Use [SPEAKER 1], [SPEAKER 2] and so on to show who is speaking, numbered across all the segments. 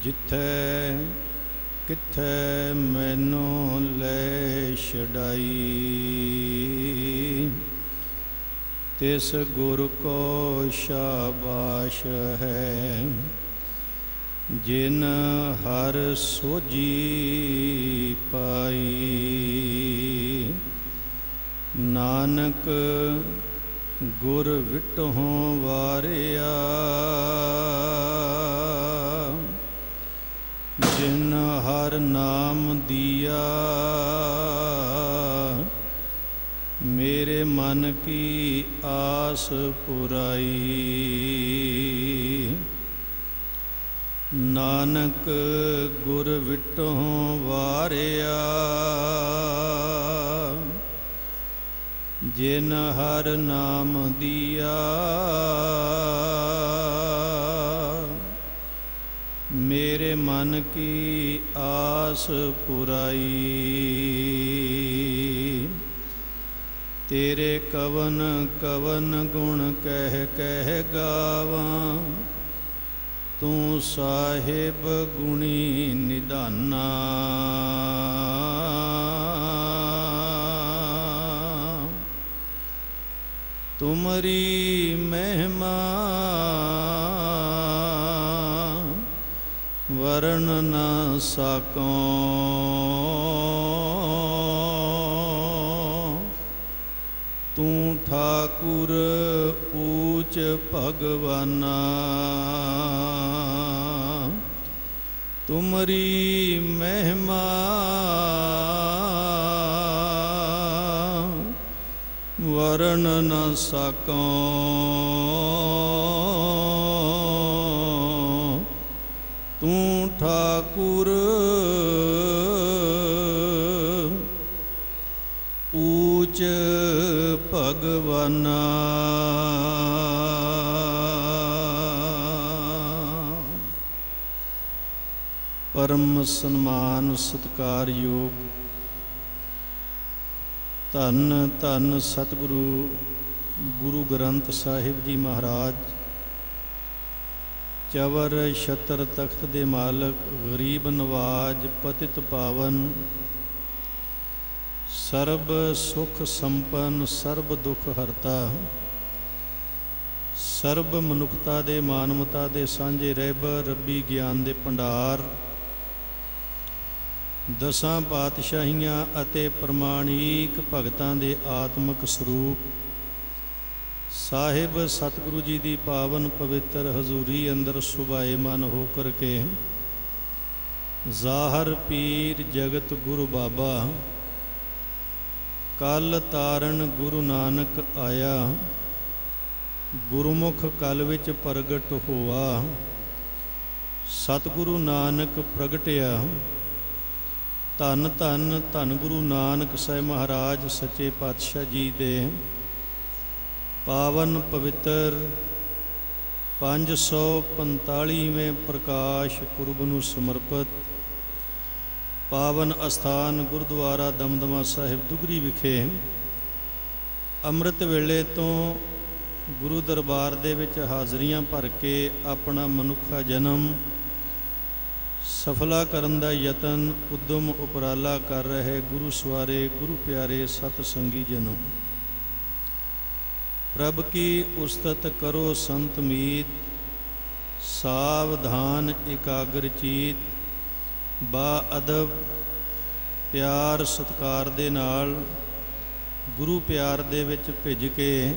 [SPEAKER 1] ਜਿੱਥੈ ਕਿੱਥੈ ਮੈਨੂੰ ਲੈ ਛਡਾਈ, ਤਿਸ ਗੁਰ ਕੋ ਸ਼ਾਬਾਸ਼ ਹੈ। ਜਿਨ ਹਰ ਸੋਝੀ ਪਾਈ, ਨਾਨਕ ਗੁਰ ਵਿਟਹੁ ਵਾਰਿਆ। ਜਿਨ ਹਰ ਨਾਮ ਦੀਆ, ਮੇਰੇ ਮਨ ਕੀ ਆਸ ਪੁਰਾਈ। ਨਾਨਕ ਗੁਰ ਵਿਟਹੁ ਵਾਰਿਆ, ਜਿਨ ਹਰ ਨਾਮ ਦੀਆ, ਮੇਰੇ ਮਨ ਕੀ ਆਸ ਪੁਰਾਈ। ਤੇਰੇ ਕਵਨ ਕਵਨ ਗੁਣ ਕਹਿ ਕਹਿ ਗਾਵਾਂ, ਤੂੰ ਸਾਹਿਬ ਗੁਣੀ ਨਿਧਾਨਾ। ਤੁਮਰੀ ਮਹਿਮਾ ਵਰਨ ਨ ਸਾਕੋ, ਤੂੰ ਠਾਕੁਰ ਊਚ ਭਗਵਾਨਾ। ਤੁਮਰੀ ਮਹਿਮਾ ਵਰਨ ਨ ਸਾਕੋ, ਤੂੰ ਠਾਕੁਰ ਊਚ ਭਗਵਾਨਾ। ਪਰਮ ਸਨਮਾਨ ਸਤਿਕਾਰਯੋਗ ਧੰਨ ਧੰਨ ਸਤਿਗੁਰੂ ਗੁਰੂ ਗ੍ਰੰਥ ਸਾਹਿਬ ਜੀ ਮਹਾਰਾਜ, ਚਵਰ ਛਤਰ ਤਖਤ ਦੇ ਮਾਲਕ, ਗਰੀਬ ਨਵਾਜ, ਪਤਿਤ ਪਾਵਨ, ਸਰਬ ਸੁਖ ਸੰਪੰਨ, ਸਰਬ ਦੁਖ ਹਰਤਾ, ਸਰਬ ਮਨੁੱਖਤਾ ਦੇ ਮਾਨਵਤਾ ਦੇ ਸਾਂਝੇ ਰਹਿਬਰ, ਰੱਬੀ ਗਿਆਨ ਦੇ ਭੰਡਾਰ, ਦਸਾਂ ਪਾਤਸ਼ਾਹੀਆਂ ਅਤੇ ਪ੍ਰਮਾਣਿਕ ਭਗਤਾਂ ਦੇ ਆਤਮਿਕ ਸਰੂਪ ਸਾਹਿਬ ਸਤਿਗੁਰੂ ਜੀ ਦੀ ਪਾਵਨ ਪਵਿੱਤਰ ਹਜ਼ੂਰੀ ਅੰਦਰ ਸੁਭਾਏਮਨ ਹੋ ਕਰਕੇ, ਜ਼ਾਹਰ ਪੀਰ ਜਗਤ ਗੁਰੂ ਬਾਬਾ, ਕਲ ਤਾਰਨ ਗੁਰੂ ਨਾਨਕ ਆਇਆ, ਗੁਰਮੁਖ ਕਲ ਵਿੱਚ ਪ੍ਰਗਟ ਹੋਆ, ਸਤਿਗੁਰੂ ਨਾਨਕ ਪ੍ਰਗਟਿਆ। ਧੰਨ ਧੰਨ ਧੰਨ ਗੁਰੂ ਨਾਨਕ ਸਾਹਿਬ ਮਹਾਰਾਜ ਸੱਚੇ ਪਾਤਸ਼ਾਹ ਜੀ ਦੇ ਪਾਵਨ ਪਵਿੱਤਰ 545ਵੇਂ ਪ੍ਰਕਾਸ਼ ਪੁਰਬ ਨੂੰ ਸਮਰਪਿਤ ਪਾਵਨ ਅਸਥਾਨ ਗੁਰਦੁਆਰਾ ਦਮਦਮਾ ਸਾਹਿਬ ਦੁਗਰੀ ਵਿਖੇ ਅੰਮ੍ਰਿਤ ਵੇਲੇ ਤੋਂ ਗੁਰੂ ਦਰਬਾਰ ਦੇ ਵਿੱਚ ਹਾਜ਼ਰੀਆਂ ਭਰ ਕੇ ਆਪਣਾ ਮਨੁੱਖਾ ਜਨਮ ਸਫਲਾ ਕਰਨ ਦਾ ਯਤਨ ਉਦਮ ਉਪਰਾਲਾ ਕਰ ਰਹੇ ਗੁਰੂ ਸਵਾਰੇ ਗੁਰੂ ਪਿਆਰੇ ਸਤ ਸੰਗੀ ਜਨੋ, ਪ੍ਰਭ ਕੀ ਉਸਤਤ ਕਰੋ ਸੰਤ ਮੀਤ, ਸਾਵਧਾਨ ਇਕਾਗਰ ਚੀਤ। ਬਾ ਅਦਬ ਪਿਆਰ ਸਤਿਕਾਰ ਦੇ ਨਾਲ ਗੁਰੂ ਪਿਆਰ ਦੇ ਵਿੱਚ ਭਿੱਜ ਕੇ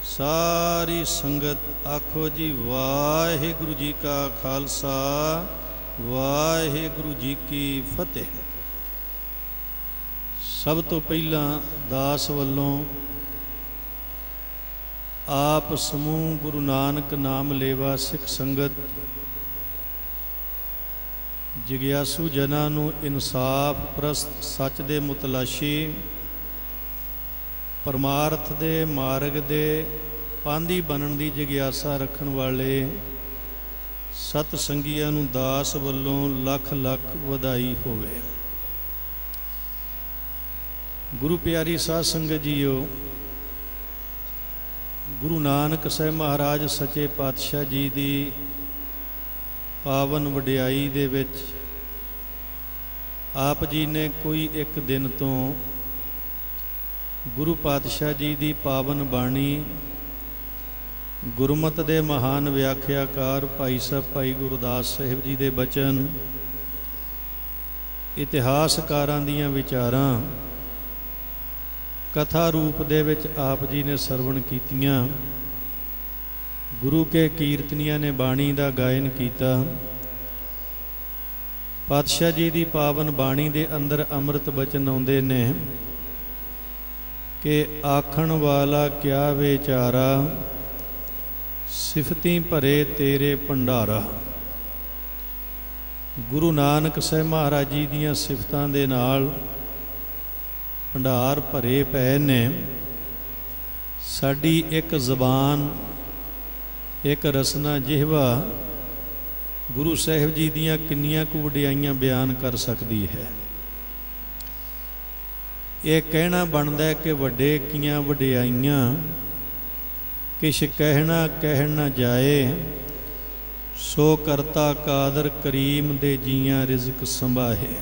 [SPEAKER 1] ਸਾਰੀ ਸੰਗਤ ਆਖੋ ਜੀ ਵਾਹਿਗੁਰੂ ਜੀ ਕਾ ਖਾਲਸਾ, ਵਾਹਿਗੁਰੂ ਜੀ ਕੀ ਫਤਿਹ। ਸਭ ਤੋਂ ਪਹਿਲਾਂ ਦਾਸ ਵੱਲੋਂ ਆਪ ਸਮੂਹ ਗੁਰੂ ਨਾਨਕ ਨਾਮ ਲੇਵਾ ਸਿੱਖ ਸੰਗਤ ਜਿਗਿਆਸੂ ਜਨਾਂ ਨੂੰ ਇਨਸਾਫ ਪ੍ਰਸਤ ਸੱਚ ਦੇ ਮੁਤਲਾਸ਼ੀ ਪਰਮਾਰਥ ਦੇ ਮਾਰਗ ਦੇ ਪਾਂਧੀ ਬਣਨ ਦੀ ਜਿਗਿਆਸਾ ਰੱਖਣ ਵਾਲੇ ਸਤ ਸੰਗੀਆਂ ਨੂੰ ਦਾਸ ਵੱਲੋਂ ਲੱਖ ਲੱਖ ਵਧਾਈ ਹੋਵੇ। ਗੁਰੂ ਪਿਆਰੀ ਸਾਧ ਸੰਗਤ ਜੀਓ, ਗੁਰੂ ਨਾਨਕ ਸਾਹਿਬ ਮਹਾਰਾਜ ਸੱਚੇ ਪਾਤਸ਼ਾਹ ਜੀ ਦੀ ਪਾਵਨ ਵਡਿਆਈ ਦੇ ਵਿੱਚ ਆਪ ਜੀ ਨੇ ਕੋਈ ਇੱਕ ਦਿਨ ਤੋਂ ਗੁਰੂ ਪਾਤਸ਼ਾਹ ਜੀ ਦੀ ਪਾਵਨ ਬਾਣੀ, ਗੁਰਮਤਿ ਦੇ ਮਹਾਨ ਵਿਆਖਿਆਕਾਰ ਭਾਈ ਸਾਹਿਬ ਭਾਈ ਗੁਰਦਾਸ ਸਾਹਿਬ ਜੀ ਦੇ ਬਚਨ, ਇਤਿਹਾਸਕਾਰਾਂ ਦੀਆਂ ਵਿਚਾਰਾਂ ਕਥਾ ਰੂਪ ਦੇ ਵਿੱਚ ਆਪ ਜੀ ਨੇ ਸਰਵਣ ਕੀਤੀਆਂ। ਗੁਰੂ ਕੇ ਕੀਰਤਨੀਆਂ ਨੇ ਬਾਣੀ ਦਾ ਗਾਇਨ ਕੀਤਾ। ਪਾਤਸ਼ਾਹ ਜੀ ਦੀ ਪਾਵਨ ਬਾਣੀ ਦੇ ਅੰਦਰ ਅੰਮ੍ਰਿਤ ਬਚਨ ਆਉਂਦੇ ਨੇ ਕਿ ਆਖਣ ਵਾਲਾ ਕਿਆ ਵਿਚਾਰਾ, ਸਿਫਤੀ ਭਰੇ ਤੇਰੇ ਭੰਡਾਰਾ। ਗੁਰੂ ਨਾਨਕ ਸਾਹਿਬ ਮਹਾਰਾਜ ਜੀ ਦੀਆਂ ਸਿਫਤਾਂ ਦੇ ਨਾਲ ਭੰਡਾਰ ਭਰੇ ਪਏ ਨੇ। ਸਾਡੀ ਇੱਕ ਜ਼ਬਾਨ, ਇੱਕ ਰਸਨਾ ਜਿਹਵਾ ਗੁਰੂ ਸਾਹਿਬ ਜੀ ਦੀਆਂ ਕਿੰਨੀਆਂ ਕੁ ਵਡਿਆਈਆਂ ਬਿਆਨ ਕਰ ਸਕਦੀ ਹੈ। ਇਹ ਕਹਿਣਾ ਬਣਦਾ ਕਿ ਵੱਡੇ ਕੀਆਂ ਵਡਿਆਈਆਂ, ਕਿਛ ਕਹਿਣਾ ਕਹਿਣ ਨਾ ਜਾਏ, ਸੋ ਕਰਤਾ ਕਾਦਰ ਕਰੀਮ ਦੇ ਜੀਆਂ ਰਿਜ਼ਕ ਸੰਭਾਹੇ।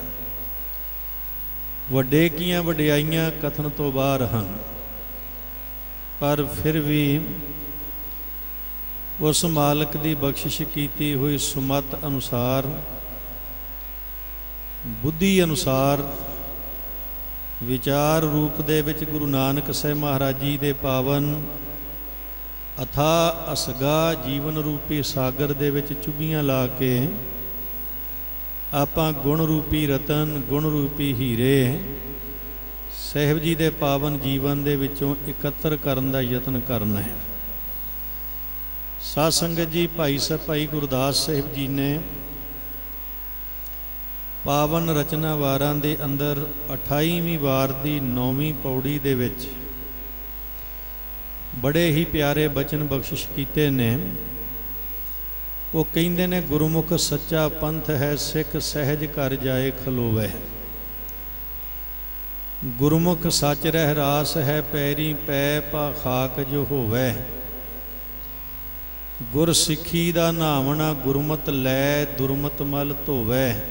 [SPEAKER 1] ਵੱਡੇ ਕੀਆਂ ਵਡਿਆਈਆਂ ਕਥਨ ਤੋਂ ਬਾਹਰ ਹਨ, ਪਰ ਫਿਰ ਵੀ ਉਸ ਮਾਲਕ ਦੀ ਬਖਸ਼ਿਸ਼ ਕੀਤੀ ਹੋਈ ਸੁਮਤ ਅਨੁਸਾਰ, ਬੁੱਧੀ ਅਨੁਸਾਰ, ਵਿਚਾਰ ਰੂਪ ਦੇ ਵਿੱਚ ਗੁਰੂ ਨਾਨਕ ਸਾਹਿਬ ਮਹਾਰਾਜ ਜੀ ਦੇ ਪਾਵਨ ਅਥਾਹ ਅਸਗਾ ਜੀਵਨ ਰੂਪੀ ਸਾਗਰ ਦੇ ਵਿੱਚ ਚੁੱਭੀਆਂ ਲਾ ਕੇ ਆਪਾਂ ਗੁਣ ਰੂਪੀ ਰਤਨ, ਗੁਣ ਰੂਪੀ ਹੀਰੇ ਸਾਹਿਬ ਜੀ ਦੇ ਪਾਵਨ ਜੀਵਨ ਦੇ ਵਿੱਚੋਂ ਇਕੱਤਰ ਕਰਨ ਦਾ ਯਤਨ ਕਰਨਾ ਹੈ। ਸਾਧ ਸੰਗਤ ਜੀ, ਭਾਈ ਸਾਹਿਬ ਭਾਈ ਗੁਰਦਾਸ ਸਾਹਿਬ ਜੀ ਨੇ ਪਾਵਨ ਰਚਨਾ ਵਾਰਾਂ ਦੇ ਅੰਦਰ 28ਵੀਂ ਵਾਰ ਦੀ 9ਵੀਂ ਪੌੜੀ ਦੇ ਵਿੱਚ ਬੜੇ ਹੀ ਪਿਆਰੇ ਬਚਨ ਬਖਸ਼ਿਸ਼ ਕੀਤੇ ਨੇ। ਉਹ ਕਹਿੰਦੇ ਨੇ, ਗੁਰਮੁਖ ਸੱਚਾ ਪੰਥ ਹੈ, ਸਿੱਖ ਸਹਿਜ ਕਰ ਜਾਏ ਖਲੋਵੈ। ਗੁਰਮੁਖ ਸੱਚ ਰਹਿ ਰਾਸ ਹੈ, ਪੈਰੀ ਪੈ ਪਾ ਖਾਕ ਜੋ ਹੋਵੈ। ਗੁਰ ਸਿੱਖੀ ਦਾ ਨਾਵਣਾ, ਗੁਰਮਤਿ ਲੈ ਦੁਰਮਤਿ ਮਲ ਧੋਵੈ।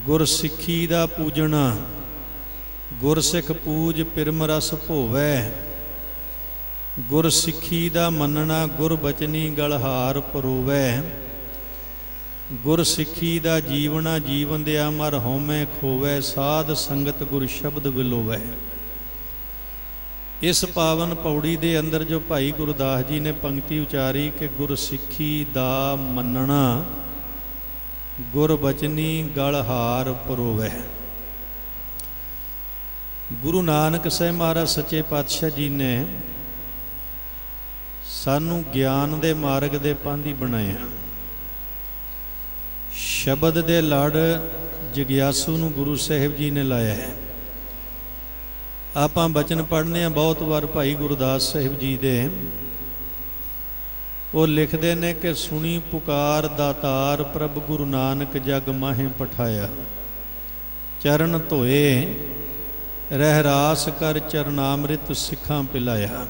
[SPEAKER 1] ਗੁਰ ਸਿੱਖੀ ਦਾ ਪੂਜਣਾ, ਗੁਰ ਸਿੱਖ ਪੂਜ ਪਿਰਮ ਰਸ ਭੋਵੈ। ਗੁਰ ਸਿੱਖੀ ਦਾ ਮੰਨਣਾ, ਗੁਰ ਬਚਨੀ ਗਲਹਾਰ ਪਰੋਵੈ। ਗੁਰ ਸਿੱਖੀ ਦਾ ਜੀਵਣਾ, ਜੀਵਨ ਦਿਆ ਮਰ ਹਉਮੈ ਖੋਵੈ। ਸਾਧ ਸੰਗਤ ਗੁਰ ਸ਼ਬਦ ਵਿਲੋਵੈ। ਇਸ ਪਾਵਨ ਪੌੜੀ ਦੇ ਅੰਦਰ ਜੋ ਭਾਈ ਗੁਰਦਾਸ ਜੀ ਨੇ ਪੰਕਤੀ ਉਚਾਰੀ ਕਿ ਗੁਰ ਸਿੱਖੀ ਦਾ ਮੰਨਣਾ, ਗੁਰ ਬਚਨੀ ਗਲਹਾਰ ਪਰੋਵੈ। ਗੁਰੂ ਨਾਨਕ ਸਾਹਿਬ ਮਹਾਰਾਜ ਸੱਚੇ ਪਾਤਸ਼ਾਹ ਜੀ ਨੇ ਸਾਨੂੰ ਗਿਆਨ ਦੇ ਮਾਰਗ ਦੇ ਪਾਂਧੀ ਬਣਾਇਆ। ਸ਼ਬਦ ਦੇ ਲੜ ਜਗਿਆਸੂ ਨੂੰ ਗੁਰੂ ਸਾਹਿਬ ਜੀ ਨੇ ਲਾਇਆ ਹੈ। ਆਪਾਂ ਬਚਨ ਪੜ੍ਹਨੇ ਆ ਬਹੁਤ ਵਾਰ ਭਾਈ ਗੁਰਦਾਸ ਸਾਹਿਬ ਜੀ ਦੇ। ਉਹ ਲਿਖਦੇ ਨੇ ਕਿ ਸੁਣੀ ਪੁਕਾਰ ਦਾਤਾਰ, ਪ੍ਰਭ ਗੁਰੂ ਨਾਨਕ ਜਗ ਮਾਹੇ ਪਠਾਇਆ। ਚਰਨ ਧੋਏ ਰਹਿ ਰਾਸ ਕਰ, ਚਰਨਾਮ੍ਰਿਤ ਸਿੱਖਾਂ ਪਿਲਾਇਆ।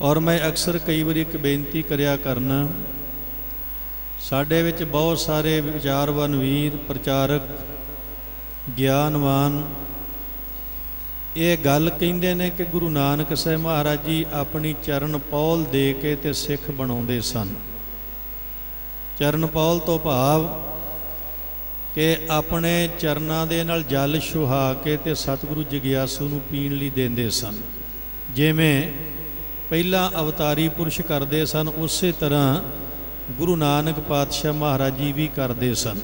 [SPEAKER 1] ਔਰ ਮੈਂ ਅਕਸਰ ਕਈ ਵਾਰੀ ਇੱਕ ਬੇਨਤੀ ਕਰਿਆ ਕਰਨਾ, ਸਾਡੇ ਵਿੱਚ ਬਹੁਤ ਸਾਰੇ ਵਿਚਾਰਵਾਨ ਵੀਰ, ਪ੍ਰਚਾਰਕ, ਗਿਆਨਵਾਨ ਇਹ ਗੱਲ ਕਹਿੰਦੇ ਨੇ ਕਿ ਗੁਰੂ ਨਾਨਕ ਸਾਹਿਬ ਮਹਾਰਾਜ ਜੀ ਆਪਣੀ ਚਰਨ ਪੌਲ ਦੇ ਕੇ ਤੇ ਸਿੱਖ ਬਣਾਉਂਦੇ ਸਨ। ਚਰਨ ਪੌਲ ਤੋਂ ਭਾਵ ਕਿ ਆਪਣੇ ਚਰਨਾਂ ਦੇ ਨਾਲ ਜਲ ਛੁਹਾ ਕੇ ਤੇ ਸਤਿਗੁਰੂ ਜਗਿਆਸੂ ਨੂੰ ਪੀਣ ਲਈ ਦਿੰਦੇ ਸਨ। ਜਿਵੇਂ ਪਹਿਲਾਂ ਅਵਤਾਰੀ ਪੁਰਸ਼ ਕਰਦੇ ਸਨ, ਉਸੇ ਤਰ੍ਹਾਂ ਗੁਰੂ ਨਾਨਕ ਪਾਤਸ਼ਾਹ ਮਹਾਰਾਜ ਜੀ ਵੀ ਕਰਦੇ ਸਨ।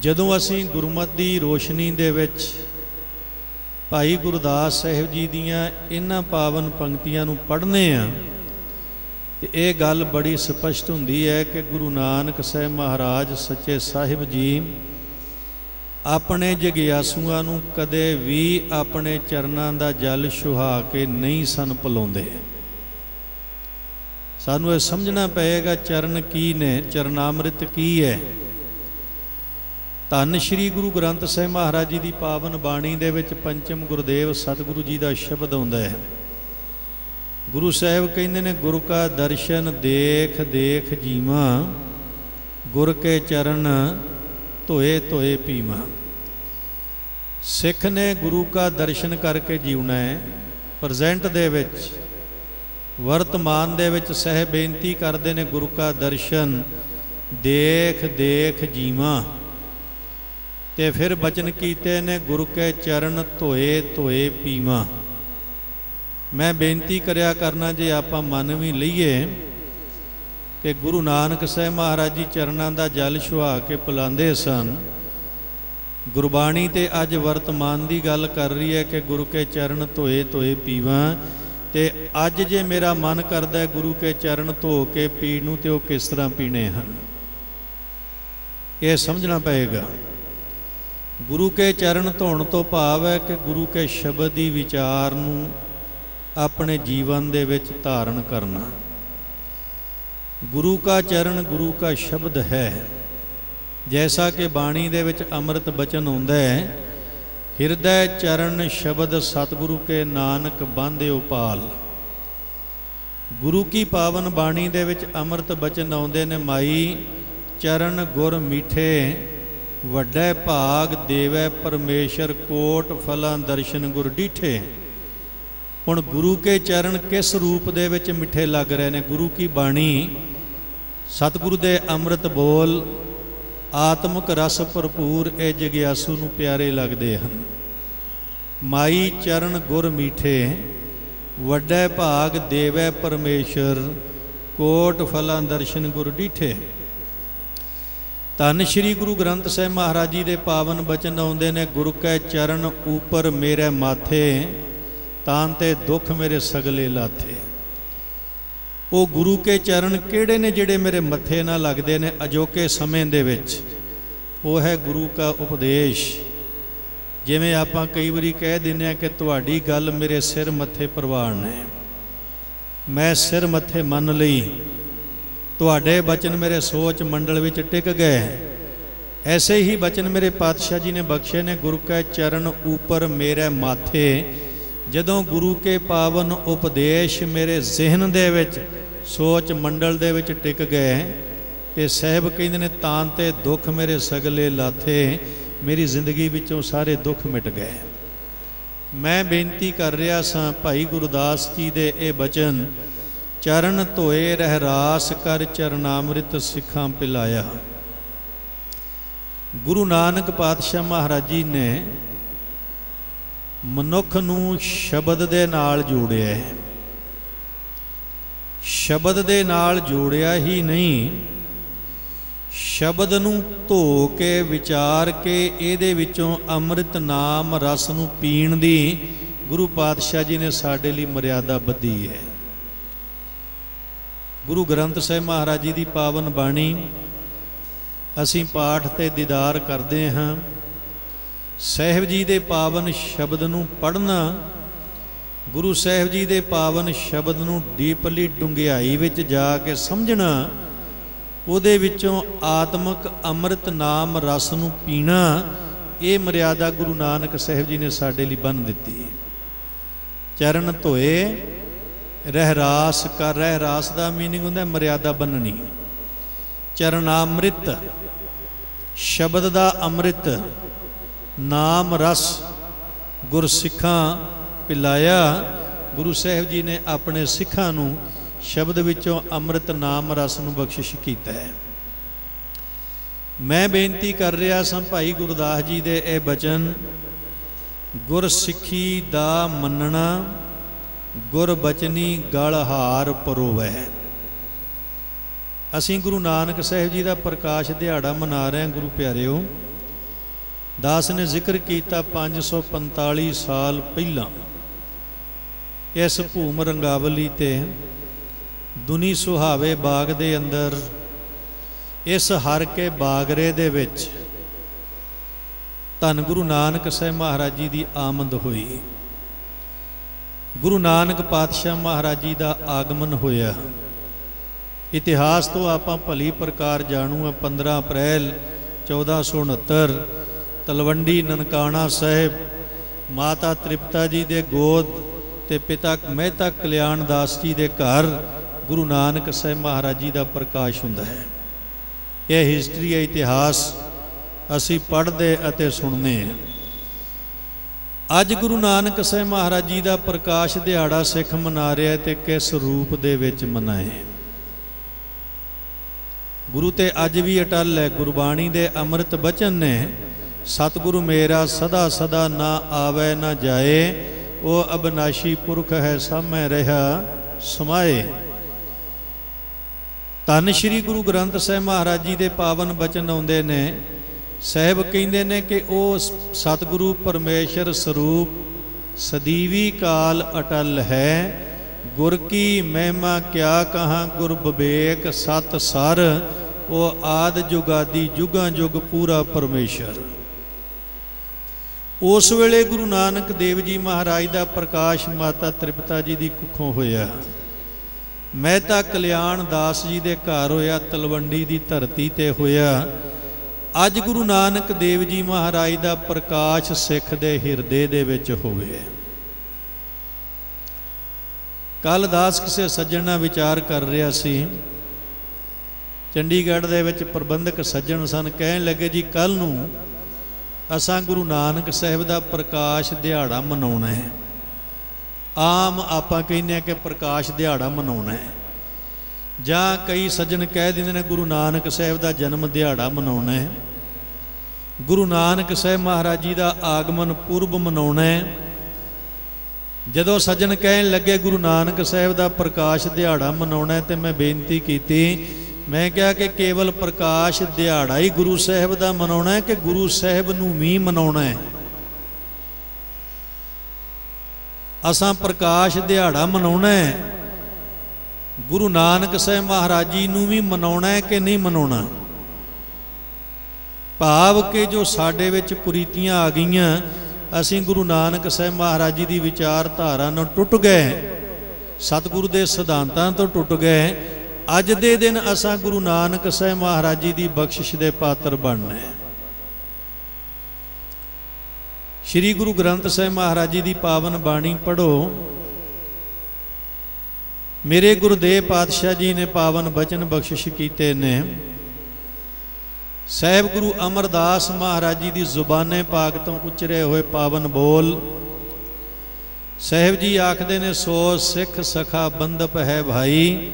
[SPEAKER 1] ਜਦੋਂ ਅਸੀਂ ਗੁਰਮਤਿ ਦੀ ਰੋਸ਼ਨੀ ਦੇ ਵਿੱਚ ਭਾਈ ਗੁਰਦਾਸ ਸਾਹਿਬ ਜੀ ਦੀਆਂ ਇਹਨਾਂ ਪਾਵਨ ਪੰਕਤੀਆਂ ਨੂੰ ਪੜ੍ਹਨੇ ਆ ਤੇ ਇਹ ਗੱਲ ਬੜੀ ਸਪਸ਼ਟ ਹੁੰਦੀ ਹੈ ਕਿ ਗੁਰੂ ਨਾਨਕ ਸਾਹਿਬ ਮਹਾਰਾਜ ਸੱਚੇ ਸਾਹਿਬ ਜੀ ਆਪਣੇ ਜਗਿਆਸੂਆਂ ਨੂੰ ਕਦੇ ਵੀ ਆਪਣੇ ਚਰਨਾਂ ਦਾ ਜਲ ਛੁਹਾ ਕੇ ਨਹੀਂ ਸਨ ਪਿਲਾਉਂਦੇ। ਸਾਨੂੰ ਇਹ ਸਮਝਣਾ ਪਏਗਾ ਚਰਨ ਕੀ ਨੇ, ਚਰਨਾਮ੍ਰਿਤ ਕੀ ਹੈ। ਧੰਨ ਸ਼੍ਰੀ ਗੁਰੂ ਗ੍ਰੰਥ ਸਾਹਿਬ ਮਹਾਰਾਜ ਜੀ ਦੀ ਪਾਵਨ ਬਾਣੀ ਦੇ ਵਿੱਚ ਪੰਚਮ ਗੁਰਦੇਵ ਸਤਿਗੁਰੂ ਜੀ ਦਾ ਸ਼ਬਦ ਆਉਂਦਾ ਹੈ, गुरु साहिब कहते ने गुरु का दर्शन देख देख जीवा, गुर के चरण धोए धोए पीवा। सिख ने गुरु का दर्शन करके जीवना है। प्रजेंट दे विच वर्तमान दे विच सह बेनती करते ने गुरु का दर्शन देख देख जीवा। ते फिर बचन कीते ने गुरु के चरण धोए धोए पीवा। मैं बेनती करया करना जे आपां मन भी लईए कि गुरु नानक साहिब महाराज जी चरणां दा जल छुआ के पिलांदे सन। गुरबाणी ते अज वर्तमान की गल कर रही है कि गुरु के चरण धोए धोए पीवा। ते अज जे मेरा मन करदा है गुरु के चरण धो के पीण नूं ते ओह किस तरह पीने हन, ये समझना पएगा। गुरु के चरण धोण तो भाव है कि गुरु के शब्द की विचार नूं अपने जीवन दे विच धारण करना। गुरु का चरण गुरु का शब्द है। जैसा कि बाणी दे विच अमृत बचन हुंदा है, हिरदै चरण शब्द सतगुरु के नानक बांधे उपाल। गुरु की पावन बाणी दे विच अमृत बचन आउंदे ने, माई चरण गुर मीठे वड्डे भाग देवै परमेश्वर, कोट फलां दर्शन गुर डीठे। हुण गुरु के चरण किस रूप दे विच मिठे लग रहे ने? गुरु की बाणी सतगुरु दे अमृत बोल आत्मक रस भरपूर ए जिग्यासू नूं प्यारे लगदे हन। माई चरण गुर मीठे वड्डे भाग देवै परमेश्वर, कोट फलां दर्शन गुर डीठे। धन श्री गुरु ग्रंथ साहिब महाराज जी दे पावन बचन आउंदे ने, गुरु कै चरण ऊपर मेरे माथे, तान ते दुख मेरे सगले लाथे। वो गुरु के चरण किहड़े ने जिहड़े मेरे मत्थे ना लगदे ने अजोके समय दे विच? वो है गुरु का उपदेश। जिवें आपां कई वारी कह दिंदे आ कि तुहाडी गल मेरे सिर मत्थे प्रवान है, मैं सिर मत्थे मन लई, तुहाडे बचन मेरे सोच मंडल विच टिक गए। ऐसे ही बचन मेरे पातशाह जी ने बख्शे ने, गुरु के चरण ऊपर मेरे माथे। जदों गुरु के पावन उपदेश मेरे जहन दे विच सोच मंडल दे विच टिक गए, ते साहिब कहंदे ने, तां ते दुख मेरे सगले लाथे। मेरी जिंदगी विचों सारे दुख मिट गए। मैं बेनती कर रहा सां भाई गुरदास जी दे ये बचन, चरण धोए रहरास कर चरनामृत सिखां पिलाया। गुरु नानक पातशाह महाराज जी ने मनुख नूं शब्द दे नाल जोड़िया है। शब्द दे नाल जोड़िया ही नहीं, शब्द नूं धो के विचार के इहदे विचों अमृत नाम रस नूं पीण दी गुरु पातशाह जी ने साडे लई मर्यादा बधी है। गुरु ग्रंथ साहिब महाराज जी दी पावन बाणी असीं पाठ ते दीदार करदे हां। साहिब जी दे पावन शब्द नूं पढ़ना, गुरु साहिब जी दे पावन शब्द नूं डीपली डुंगियाई विच जा के समझना, उहदे विचों आत्मक अमृत नाम रस नूं पीना, ये मर्यादा गुरु नानक साहिब जी ने साडे लई बन दित्ती। चरण धोए रहरास कर, रहरास दा मीनिंग हुंदा मर्यादा बननी। चरणामृत शब्द दा अमृत, नाम रस गुरसिखां पिलाया। गुरु साहिब जी ने अपने सिखां नूं शब्द विचों अमृत नाम रस नूं बख्शिश कीता है। मैं बेनती कर रहा सां भाई गुरदास जी दे ये बचन, गुरसिखी दा मन्नना गुर बचनी गल हार परोवै। असीं गुरु नानक साहिब जी दा प्रकाश दिहाड़ा मना रहे हैं। गुरु प्यारिओ, दास ने जिक्र किया 545 साल पहला इस भूम रंगावली ते दुनी सुहावे बाग दे अंदर इस हर के बागरे दे विच धन गुरु नानक साहिब महाराज जी की आमद हुई। गुरु नानक पातशाह महाराज जी का आगमन होया। इतिहास तो आपां भली प्रकार जाणू आ। 15 अप्रैल 1469 तलवंडी ननकाणा साहिब माता तृप्ता जी दे गोद ਤੇ ਪਿਤਾ ਮਹਿਤਾ ਕਲਿਆਣ ਦਾਸ ਜੀ ਦੇ ਘਰ ਗੁਰੂ ਨਾਨਕ ਸਾਹਿਬ ਮਹਾਰਾਜ ਜੀ ਦਾ ਪ੍ਰਕਾਸ਼ ਹੁੰਦਾ ਹੈ। ਇਹ ਹਿਸਟਰੀ ਹੈ, ਇਤਿਹਾਸ ਅਸੀਂ ਪੜ੍ਹਦੇ ਅਤੇ ਸੁਣਦੇ ਹਾਂ। ਅੱਜ ਗੁਰੂ ਨਾਨਕ ਸਾਹਿਬ ਮਹਾਰਾਜ ਜੀ ਦਾ ਪ੍ਰਕਾਸ਼ ਦਿਹਾੜਾ ਸਿੱਖ ਮਨਾ ਰਿਹਾ ਤੇ ਕਿਸ ਰੂਪ ਦੇ ਵਿੱਚ ਮਨਾਏ। ਗੁਰੂ ਤੇ ਅੱਜ ਵੀ ਅਟਲ ਹੈ। ਗੁਰਬਾਣੀ ਦੇ ਅੰਮ੍ਰਿਤ ਬਚਨ ਨੇ, ਸਤਿਗੁਰੂ ਮੇਰਾ ਸਦਾ ਸਦਾ ਨਾ ਆਵੇ ਨਾ ਜਾਏ, ਉਹ ਅਬਨਾਸ਼ੀ ਪੁਰਖ ਹੈ ਸਾਮੈ ਰਿਹਾ ਸਮਾਏ। ਧੰਨ ਸ਼੍ਰੀ ਗੁਰੂ ਗ੍ਰੰਥ ਸਾਹਿਬ ਮਹਾਰਾਜ ਜੀ ਦੇ ਪਾਵਨ ਬਚਨ ਆਉਂਦੇ ਨੇ। ਸਾਹਿਬ ਕਹਿੰਦੇ ਨੇ ਕਿ ਉਹ ਸਤਿਗੁਰੂ ਪਰਮੇਸ਼ਰ ਸਰੂਪ ਸਦੀਵੀ ਕਾਲ ਅਟਲ ਹੈ। ਗੁਰ ਕੀ ਮਹਿਮਾ ਕਿਆ ਕਹਾਂ ਗੁਰ ਵਿਵੇਕ ਸਤ ਸਰ, ਉਹ ਆਦ ਜੁਗਾਦੀ ਜੁਗਾਂ ਜੁਗ ਪੂਰਾ ਪਰਮੇਸ਼ਰ। ਉਸ ਵੇਲੇ ਗੁਰੂ ਨਾਨਕ ਦੇਵ ਜੀ ਮਹਾਰਾਜ ਦਾ ਪ੍ਰਕਾਸ਼ ਮਾਤਾ ਤ੍ਰਿਪਤਾ ਜੀ ਦੀ ਕੁੱਖੋਂ ਹੋਇਆ। ਮਹਿਤਾ ਕਲਿਆਣ ਦਾਸ ਜੀ ਦੇ ਘਰ ਹੋਇਆ, ਤਲਵੰਡੀ ਦੀ ਧਰਤੀ ਤੇ ਹੋਇਆ। ਅੱਜ ਗੁਰੂ ਨਾਨਕ ਦੇਵ ਜੀ ਮਹਾਰਾਜ ਦਾ ਪ੍ਰਕਾਸ਼ ਸਿੱਖ ਦੇ ਹਿਰਦੇ ਦੇ ਵਿੱਚ ਹੋਵੇ। ਕੱਲ ਦਾਸ ਕਿਸੇ ਸੱਜਣ ਨਾਲ ਵਿਚਾਰ ਕਰ ਰਿਹਾ ਸੀ। ਚੰਡੀਗੜ੍ਹ ਦੇ ਵਿੱਚ ਪ੍ਰਬੰਧਕ ਸੱਜਣ ਸਨ, ਕਹਿਣ ਲੱਗੇ ਜੀ ਕੱਲ ਨੂੰ ਅਸਾਂ ਗੁਰੂ ਨਾਨਕ ਸਾਹਿਬ ਦਾ ਪ੍ਰਕਾਸ਼ ਦਿਹਾੜਾ ਮਨਾਉਣਾ ਹੈ। ਆਮ ਆਪਾਂ ਕਹਿੰਦੇ ਹਾਂ ਕਿ ਪ੍ਰਕਾਸ਼ ਦਿਹਾੜਾ ਮਨਾਉਣਾ ਹੈ, ਜਾਂ ਕਈ ਸੱਜਣ ਕਹਿ ਦਿੰਦੇ ਨੇ ਗੁਰੂ ਨਾਨਕ ਸਾਹਿਬ ਦਾ ਜਨਮ ਦਿਹਾੜਾ ਮਨਾਉਣਾ ਹੈ, ਗੁਰੂ ਨਾਨਕ ਸਾਹਿਬ ਮਹਾਰਾਜ ਜੀ ਦਾ ਆਗਮਨ ਪੁਰਬ ਮਨਾਉਣਾ ਹੈ। ਜਦੋਂ ਸੱਜਣ ਕਹਿਣ ਲੱਗੇ ਗੁਰੂ ਨਾਨਕ ਸਾਹਿਬ ਦਾ ਪ੍ਰਕਾਸ਼ ਦਿਹਾੜਾ ਮਨਾਉਣਾ ਹੈ, ਤੇ ਮੈਂ ਬੇਨਤੀ ਕੀਤੀ, ਮੈਂ ਕਿਹਾ ਕਿ ਕੇਵਲ ਪ੍ਰਕਾਸ਼ ਦਿਹਾੜਾ ਹੀ ਗੁਰੂ ਸਾਹਿਬ ਦਾ ਮਨਾਉਣਾ ਹੈ ਕਿ ਗੁਰੂ ਸਾਹਿਬ ਨੂੰ ਵੀ ਮਨਾਉਣਾ ਹੈ? ਅਸਾਂ ਪ੍ਰਕਾਸ਼ ਦਿਹਾੜਾ ਮਨਾਉਣਾ ਹੈ, ਗੁਰੂ ਨਾਨਕ ਸਾਹਿਬ ਮਹਾਰਾਜ ਜੀ ਨੂੰ ਵੀ ਮਨਾਉਣਾ ਹੈ ਕਿ ਨਹੀਂ ਮਨਾਉਣਾ? ਭਾਵ ਕਿ ਜੋ ਸਾਡੇ ਵਿੱਚ ਕੁਰੀਤੀਆਂ ਆ ਗਈਆਂ, ਅਸੀਂ ਗੁਰੂ ਨਾਨਕ ਸਾਹਿਬ ਮਹਾਰਾਜ ਜੀ ਦੀ ਵਿਚਾਰਧਾਰਾ ਨਾਲ ਟੁੱਟ ਗਏ, ਸਤਿਗੁਰੂ ਦੇ ਸਿਧਾਂਤਾਂ ਤੋਂ ਟੁੱਟ ਗਏ। ਅੱਜ ਦੇ ਦਿਨ ਅਸਾਂ ਗੁਰੂ ਨਾਨਕ ਸਾਹਿਬ ਮਹਾਰਾਜ ਜੀ ਦੀ ਬਖਸ਼ਿਸ਼ ਦੇ ਪਾਤਰ ਬਣਨਾ ਹੈ। ਸ਼੍ਰੀ ਗੁਰੂ ਗ੍ਰੰਥ ਸਾਹਿਬ ਮਹਾਰਾਜ ਜੀ ਦੀ ਪਾਵਨ ਬਾਣੀ ਪੜ੍ਹੋ। ਮੇਰੇ ਗੁਰਦੇਵ ਪਾਤਸ਼ਾਹ ਜੀ ਨੇ ਪਾਵਨ ਬਚਨ ਬਖਸ਼ਿਸ਼ ਕੀਤੇ ਨੇ। ਸਾਹਿਬ ਗੁਰੂ ਅਮਰਦਾਸ ਮਹਾਰਾਜ ਜੀ ਦੀ ਜ਼ੁਬਾਨੇ ਪਾਕ ਤੋਂ ਉਚਰੇ ਹੋਏ ਪਾਵਨ ਬੋਲ। ਸਾਹਿਬ ਜੀ ਆਖਦੇ ਨੇ, ਸੋ ਸਿੱਖ ਸਖਾ ਬੰਧਪ ਹੈ ਭਾਈ,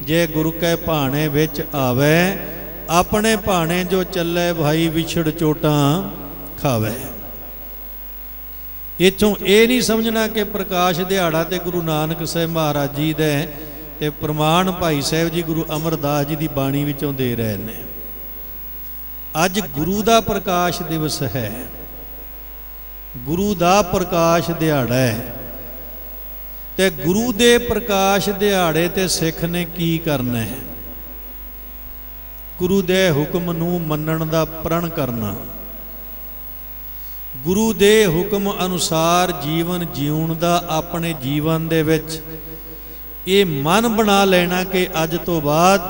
[SPEAKER 1] ਜੇ ਗੁਰੂ ਕੈ ਭਾਣੇ ਵਿੱਚ ਆਵੇ, ਆਪਣੇ ਭਾਣੇ ਜੋ ਚੱਲੇ ਭਾਈ, ਵਿਛੜ ਚੋਟਾਂ ਖਾਵੇ। ਇੱਥੋਂ ਇਹ ਨਹੀਂ ਸਮਝਣਾ ਕਿ ਪ੍ਰਕਾਸ਼ ਦਿਹਾੜਾ ਤੇ ਗੁਰੂ ਨਾਨਕ ਸਾਹਿਬ ਮਹਾਰਾਜ ਜੀ ਦੇ ਤੇ ਪ੍ਰਮਾਣ ਭਾਈ ਸਾਹਿਬ ਜੀ ਗੁਰੂ ਅਮਰਦਾਸ ਜੀ ਦੀ ਬਾਣੀ ਵਿੱਚੋਂ ਦੇ ਰਹੇ ਨੇ। ਅੱਜ ਗੁਰੂ ਦਾ ਪ੍ਰਕਾਸ਼ ਦਿਵਸ ਹੈ, ਗੁਰੂ ਦਾ ਪ੍ਰਕਾਸ਼ ਦਿਹਾੜਾ ਹੈ, ਤੇ ਗੁਰੂ ਦੇ ਪ੍ਰਕਾਸ਼ ਦਿਹਾੜੇ ਤੇ ਸਿੱਖ ਨੇ ਕੀ ਕਰਨਾ ਹੈ? ਗੁਰੂ ਦੇ ਹੁਕਮ ਨੂੰ ਮੰਨਣ ਦਾ ਪ੍ਰਣ ਕਰਨਾ, ਗੁਰੂ ਦੇ ਹੁਕਮ ਅਨੁਸਾਰ ਜੀਵਨ ਜਿਉਣ ਦਾ ਆਪਣੇ ਜੀਵਨ ਦੇ ਵਿੱਚ ਇਹ ਮਨ ਬਣਾ ਲੈਣਾ ਕਿ ਅੱਜ ਤੋਂ ਬਾਅਦ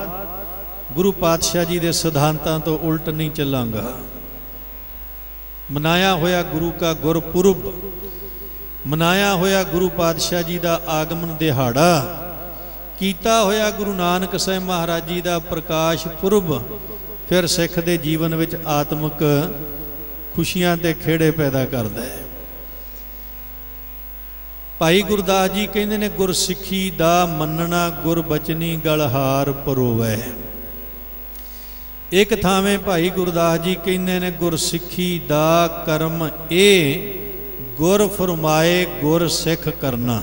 [SPEAKER 1] ਗੁਰੂ ਪਾਤਸ਼ਾਹ ਜੀ ਦੇ ਸਿਧਾਂਤਾਂ ਤੋਂ ਉਲਟ ਨਹੀਂ ਚੱਲਾਂਗਾ। ਮਨਾਇਆ ਹੋਇਆ ਗੁਰੂ ਕਾ ਗੁਰਪੁਰਬ, ਮਨਾਇਆ ਹੋਇਆ ਗੁਰੂ ਪਾਤਸ਼ਾਹ ਜੀ ਦਾ ਆਗਮਨ ਦਿਹਾੜਾ, ਕੀਤਾ ਹੋਇਆ ਗੁਰੂ ਨਾਨਕ ਸਾਹਿਬ ਮਹਾਰਾਜ ਜੀ ਦਾ ਪ੍ਰਕਾਸ਼ ਪੁਰਬ, ਫਿਰ ਸਿੱਖ ਦੇ ਜੀਵਨ ਵਿੱਚ ਆਤਮਿਕ ਖੁਸ਼ੀਆਂ ਤੇ ਖੇੜੇ ਪੈਦਾ ਕਰਦਾ ਹੈ। ਭਾਈ ਗੁਰਦਾਸ ਜੀ ਕਹਿੰਦੇ ਨੇ, ਗੁਰਸਿੱਖੀ ਦਾ ਮੰਨਣਾ ਗੁਰ ਬਚਨੀ ਗਲਹਾਰ ਪਰੋਵੈ। ਇੱਕ ਥਾਵੇਂ ਭਾਈ ਗੁਰਦਾਸ ਜੀ ਕਹਿੰਦੇ ਨੇ, ਗੁਰਸਿੱਖੀ ਦਾ ਕਰਮ ਇਹ ਗੁਰ ਫਰਮਾਏ ਗੁਰ ਸਿੱਖ ਕਰਨਾ।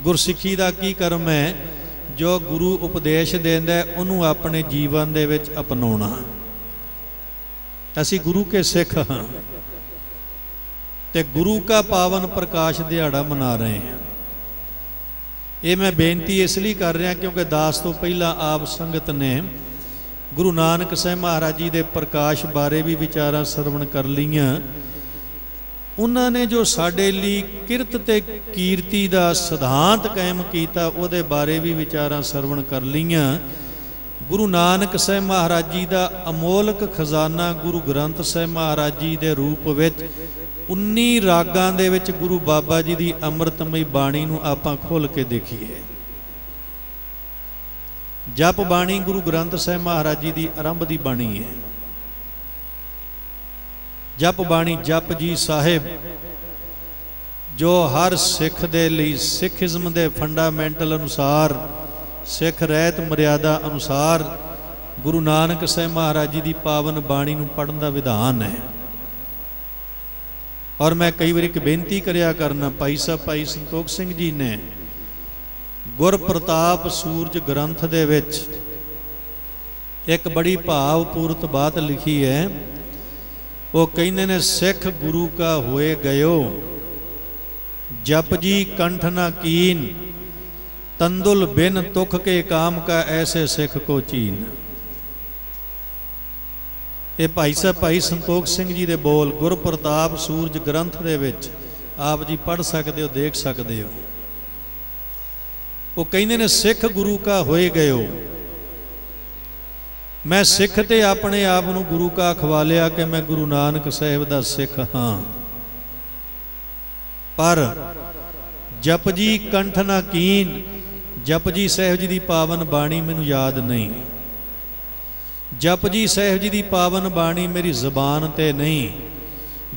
[SPEAKER 1] ਗੁਰਸਿੱਖੀ ਦਾ ਕੀ ਕਰਮ ਹੈ? ਜੋ ਗੁਰੂ ਉਪਦੇਸ਼ ਦਿੰਦਾ ਉਹਨੂੰ ਆਪਣੇ ਜੀਵਨ ਦੇ ਵਿੱਚ ਅਪਣਾਉਣਾ। ਅਸੀਂ ਗੁਰੂ ਕੇ ਸਿੱਖ ਹਾਂ ਤੇ ਗੁਰੂ ਕਾ ਪਾਵਨ ਪ੍ਰਕਾਸ਼ ਦਿਹਾੜਾ ਮਨਾ ਰਹੇ ਹਾਂ। ਇਹ ਮੈਂ ਬੇਨਤੀ ਇਸ ਲਈ ਕਰ ਰਿਹਾ ਕਿਉਂਕਿ ਦਾਸ ਤੋਂ ਪਹਿਲਾਂ ਆਪ ਸੰਗਤ ਨੇ ਗੁਰੂ ਨਾਨਕ ਸਾਹਿਬ ਮਹਾਰਾਜ ਜੀ ਦੇ ਪ੍ਰਕਾਸ਼ ਬਾਰੇ ਵੀ ਵਿਚਾਰਾਂ ਸਰਵਣ ਕਰ ਲਈਆਂ। ਉਹਨਾਂ ਨੇ ਜੋ ਸਾਡੇ ਲਈ ਕਿਰਤ ਤੇ ਕੀਰਤੀ ਦਾ ਸਿਧਾਂਤ ਕਾਇਮ ਕੀਤਾ, ਉਹਦੇ ਬਾਰੇ ਵੀ ਵਿਚਾਰਾਂ ਸਰਵਣ ਕਰ ਲਈਆਂ। ਗੁਰੂ ਨਾਨਕ ਸਾਹਿਬ ਮਹਾਰਾਜ ਜੀ ਦਾ ਅਮੋਲਕ ਖਜ਼ਾਨਾ ਗੁਰੂ ਗ੍ਰੰਥ ਸਾਹਿਬ ਮਹਾਰਾਜ ਜੀ ਦੇ ਰੂਪ ਵਿੱਚ 19 ਰਾਗਾਂ ਦੇ ਵਿੱਚ ਗੁਰੂ ਬਾਬਾ ਜੀ ਦੀ ਅੰਮ੍ਰਿਤਮਈ ਬਾਣੀ ਨੂੰ ਆਪਾਂ ਖੋਲ੍ਹ ਕੇ ਦੇਖੀਏ। ਜਪ ਬਾਣੀ ਗੁਰੂ ਗ੍ਰੰਥ ਸਾਹਿਬ ਮਹਾਰਾਜ ਜੀ ਦੀ ਆਰੰਭ ਦੀ ਬਾਣੀ ਹੈ। ਜਪ ਬਾਣੀ ਜਪਜੀ ਸਾਹਿਬ ਜੋ ਹਰ ਸਿੱਖ ਦੇ ਲਈ ਸਿੱਖੀਜ਼ਮ ਦੇ ਫੰਡਾਮੈਂਟਲ ਅਨੁਸਾਰ ਸਿੱਖ ਰਹਿਤ ਮਰਿਆਦਾ ਅਨੁਸਾਰ ਗੁਰੂ ਨਾਨਕ ਸਾਹਿਬ ਮਹਾਰਾਜ ਜੀ ਦੀ ਪਾਵਨ ਬਾਣੀ ਨੂੰ ਪੜ੍ਹਨ ਦਾ ਵਿਧਾਨ ਹੈ। ਔਰ ਮੈਂ ਕਈ ਵਾਰੀ ਇੱਕ ਬੇਨਤੀ ਕਰਿਆ ਕਰਨਾ, ਭਾਈ ਸਾਹਿਬ ਭਾਈ ਸੰਤੋਖ ਸਿੰਘ ਜੀ ਨੇ ਗੁਰ ਪ੍ਰਤਾਪ ਸੂਰਜ ਗ੍ਰੰਥ ਦੇ ਵਿੱਚ ਇੱਕ ਬੜੀ ਭਾਵਪੂਰਤ ਬਾਤ ਲਿਖੀ ਹੈ। ਉਹ ਕਹਿੰਦੇ ਨੇ, ਸਿੱਖ ਗੁਰੂ ਕਾ ਹੋਏ ਗਇਓ, ਜਪ ਜੀ ਕੰਠ ਨਾ ਕੀਨ, ਤੰਦੁਲ ਬਿਨ ਤੁਖ ਕੇ ਕਾਮ ਕਾ ਐਸੇ ਸਿੱਖ ਕੋ ਚੀਨ। ਇਹ ਭਾਈ ਸਾਹਿਬ ਭਾਈ ਸੰਤੋਖ ਸਿੰਘ ਜੀ ਦੇ ਬੋਲ ਗੁਰ ਪ੍ਰਤਾਪ ਸੂਰਜ ਗ੍ਰੰਥ ਦੇ ਵਿੱਚ ਆਪ ਜੀ ਪੜ੍ਹ ਸਕਦੇ ਹੋ, ਦੇਖ ਸਕਦੇ ਹੋ। ਉਹ ਕਹਿੰਦੇ ਨੇ, ਸਿੱਖ ਗੁਰੂ ਕਾ ਹੋਏ ਗਇਓ, ਮੈਂ ਸਿੱਖ ਤੇ ਆਪਣੇ ਆਪ ਨੂੰ ਗੁਰੂ ਕਾ ਅਖਵਾਲਿਆ ਕਿ ਮੈਂ ਗੁਰੂ ਨਾਨਕ ਸਾਹਿਬ ਦਾ ਸਿੱਖ ਹਾਂ, ਪਰ ਜਪਜੀ ਕੰਠ ਨਾ ਕੀਨ, ਜਪਜੀ ਸਾਹਿਬ ਜੀ ਦੀ ਪਾਵਨ ਬਾਣੀ ਮੈਨੂੰ ਯਾਦ ਨਹੀਂ। ਜਪਜੀ ਸਾਹਿਬ ਜੀ ਦੀ ਪਾਵਨ ਬਾਣੀ ਮੇਰੀ ਜ਼ੁਬਾਨ ਤੇ ਨਹੀਂ।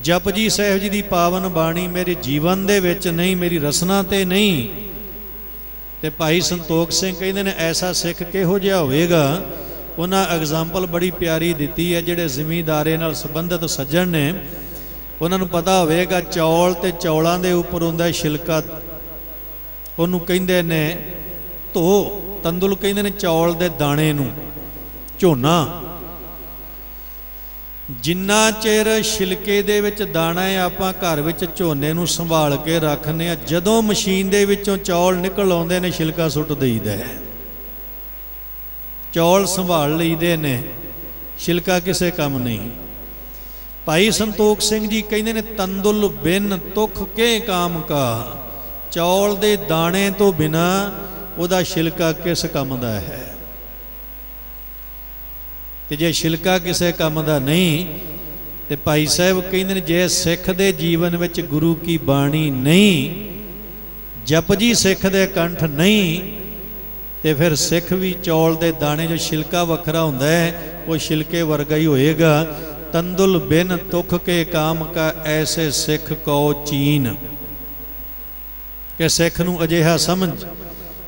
[SPEAKER 1] ਜਪਜੀ ਸਾਹਿਬ ਜੀ ਦੀ ਪਾਵਨ ਬਾਣੀ ਮੇਰੇ ਜੀਵਨ ਦੇ ਵਿੱਚ ਨਹੀਂ, ਮੇਰੀ ਰਸਨਾ ਤੇ ਨਹੀਂ। ਤੇ ਭਾਈ ਸੰਤੋਖ ਸਿੰਘ ਕਹਿੰਦੇ ਨੇ, ਐਸਾ ਸਿੱਖ ਕਿਹੋ ਜਿਹਾ ਹੋਵੇਗਾ? ਉਹਨਾਂ ਐਗਜ਼ਾਮਪਲ ਬੜੀ ਪਿਆਰੀ ਦਿੱਤੀ ਹੈ। ਜਿਹੜੇ ਜ਼ਿਮੀਂਦਾਰੇ ਨਾਲ ਸੰਬੰਧਿਤ ਸੱਜਣ ਨੇ ਉਹਨਾਂ ਨੂੰ ਪਤਾ ਹੋਵੇਗਾ, ਚੌਲ ਤੇ ਚੌਲਾਂ ਦੇ ਉੱਪਰ ਹੁੰਦਾ ਛਿਲਕਾ, ਉਹਨੂੰ ਕਹਿੰਦੇ ਨੇ ਧੋ। ਤੰਦੁਲ ਕਹਿੰਦੇ ਨੇ ਚੌਲ ਦੇ ਦਾਣੇ ਨੂੰ, ਝੋਨਾ। ਜਿੰਨਾ ਚਿਰ ਛਿਲਕੇ ਦੇ ਵਿੱਚ ਦਾਣਾ ਹੈ ਆਪਾਂ ਘਰ ਵਿੱਚ ਝੋਨੇ ਨੂੰ ਸੰਭਾਲ ਕੇ ਰੱਖਦੇ ਹਾਂ, ਜਦੋਂ ਮਸ਼ੀਨ ਦੇ ਵਿੱਚੋਂ ਚੌਲ ਨਿਕਲ ਆਉਂਦੇ ਨੇ ਛਿਲਕਾ ਸੁੱਟ ਦੇਈਦਾ ਹੈ। ਚੌਲ ਸੰਭਾਲ ਲਈਦੇ ਨੇ, ਛਿਲਕਾ ਕਿਸੇ ਕੰਮ ਨਹੀਂ। ਭਾਈ ਸੰਤੋਖ ਸਿੰਘ ਜੀ ਕਹਿੰਦੇ ਨੇ, ਤੰਦੁਲ ਬਿਨ ਤੁਖ ਕੇ ਕਾਮ ਕਾ, ਚੌਲ ਦੇ ਦਾਣੇ ਤੋਂ ਬਿਨਾ ਉਹਦਾ ਛਿਲਕਾ ਕਿਸ ਕੰਮ ਦਾ ਹੈ? ਤੇ ਜੇ ਛਿਲਕਾ ਕਿਸੇ ਕੰਮ ਦਾ ਨਹੀਂ, ਤੇ ਭਾਈ ਸਾਹਿਬ ਕਹਿੰਦੇ ਨੇ, ਜੇ ਸਿੱਖ ਦੇ ਜੀਵਨ ਵਿੱਚ ਗੁਰੂ ਕੀ ਬਾਣੀ ਨਹੀਂ, ਜਪਜੀ ਸਿੱਖ ਦੇ ਕੰਠ ਨਹੀਂ, ਤੇ ਫਿਰ ਸਿੱਖ ਵੀ ਚੌਲ ਦੇ ਦਾਣੇ ਜੋ ਛਿਲਕਾ ਵੱਖਰਾ ਹੁੰਦਾ ਹੈ ਉਹ ਛਿਲਕੇ ਵਰਗਾ ਹੀ ਹੋਏਗਾ। ਤੰਦੁਲ ਬਿਨ ਤੁਖ ਕੇ ਕਾਮ ਕਾ ਐਸੇ ਸਿੱਖ ਕੋ ਚੀਨ, ਕਿ ਸਿੱਖ ਨੂੰ ਅਜਿਹਾ ਸਮਝ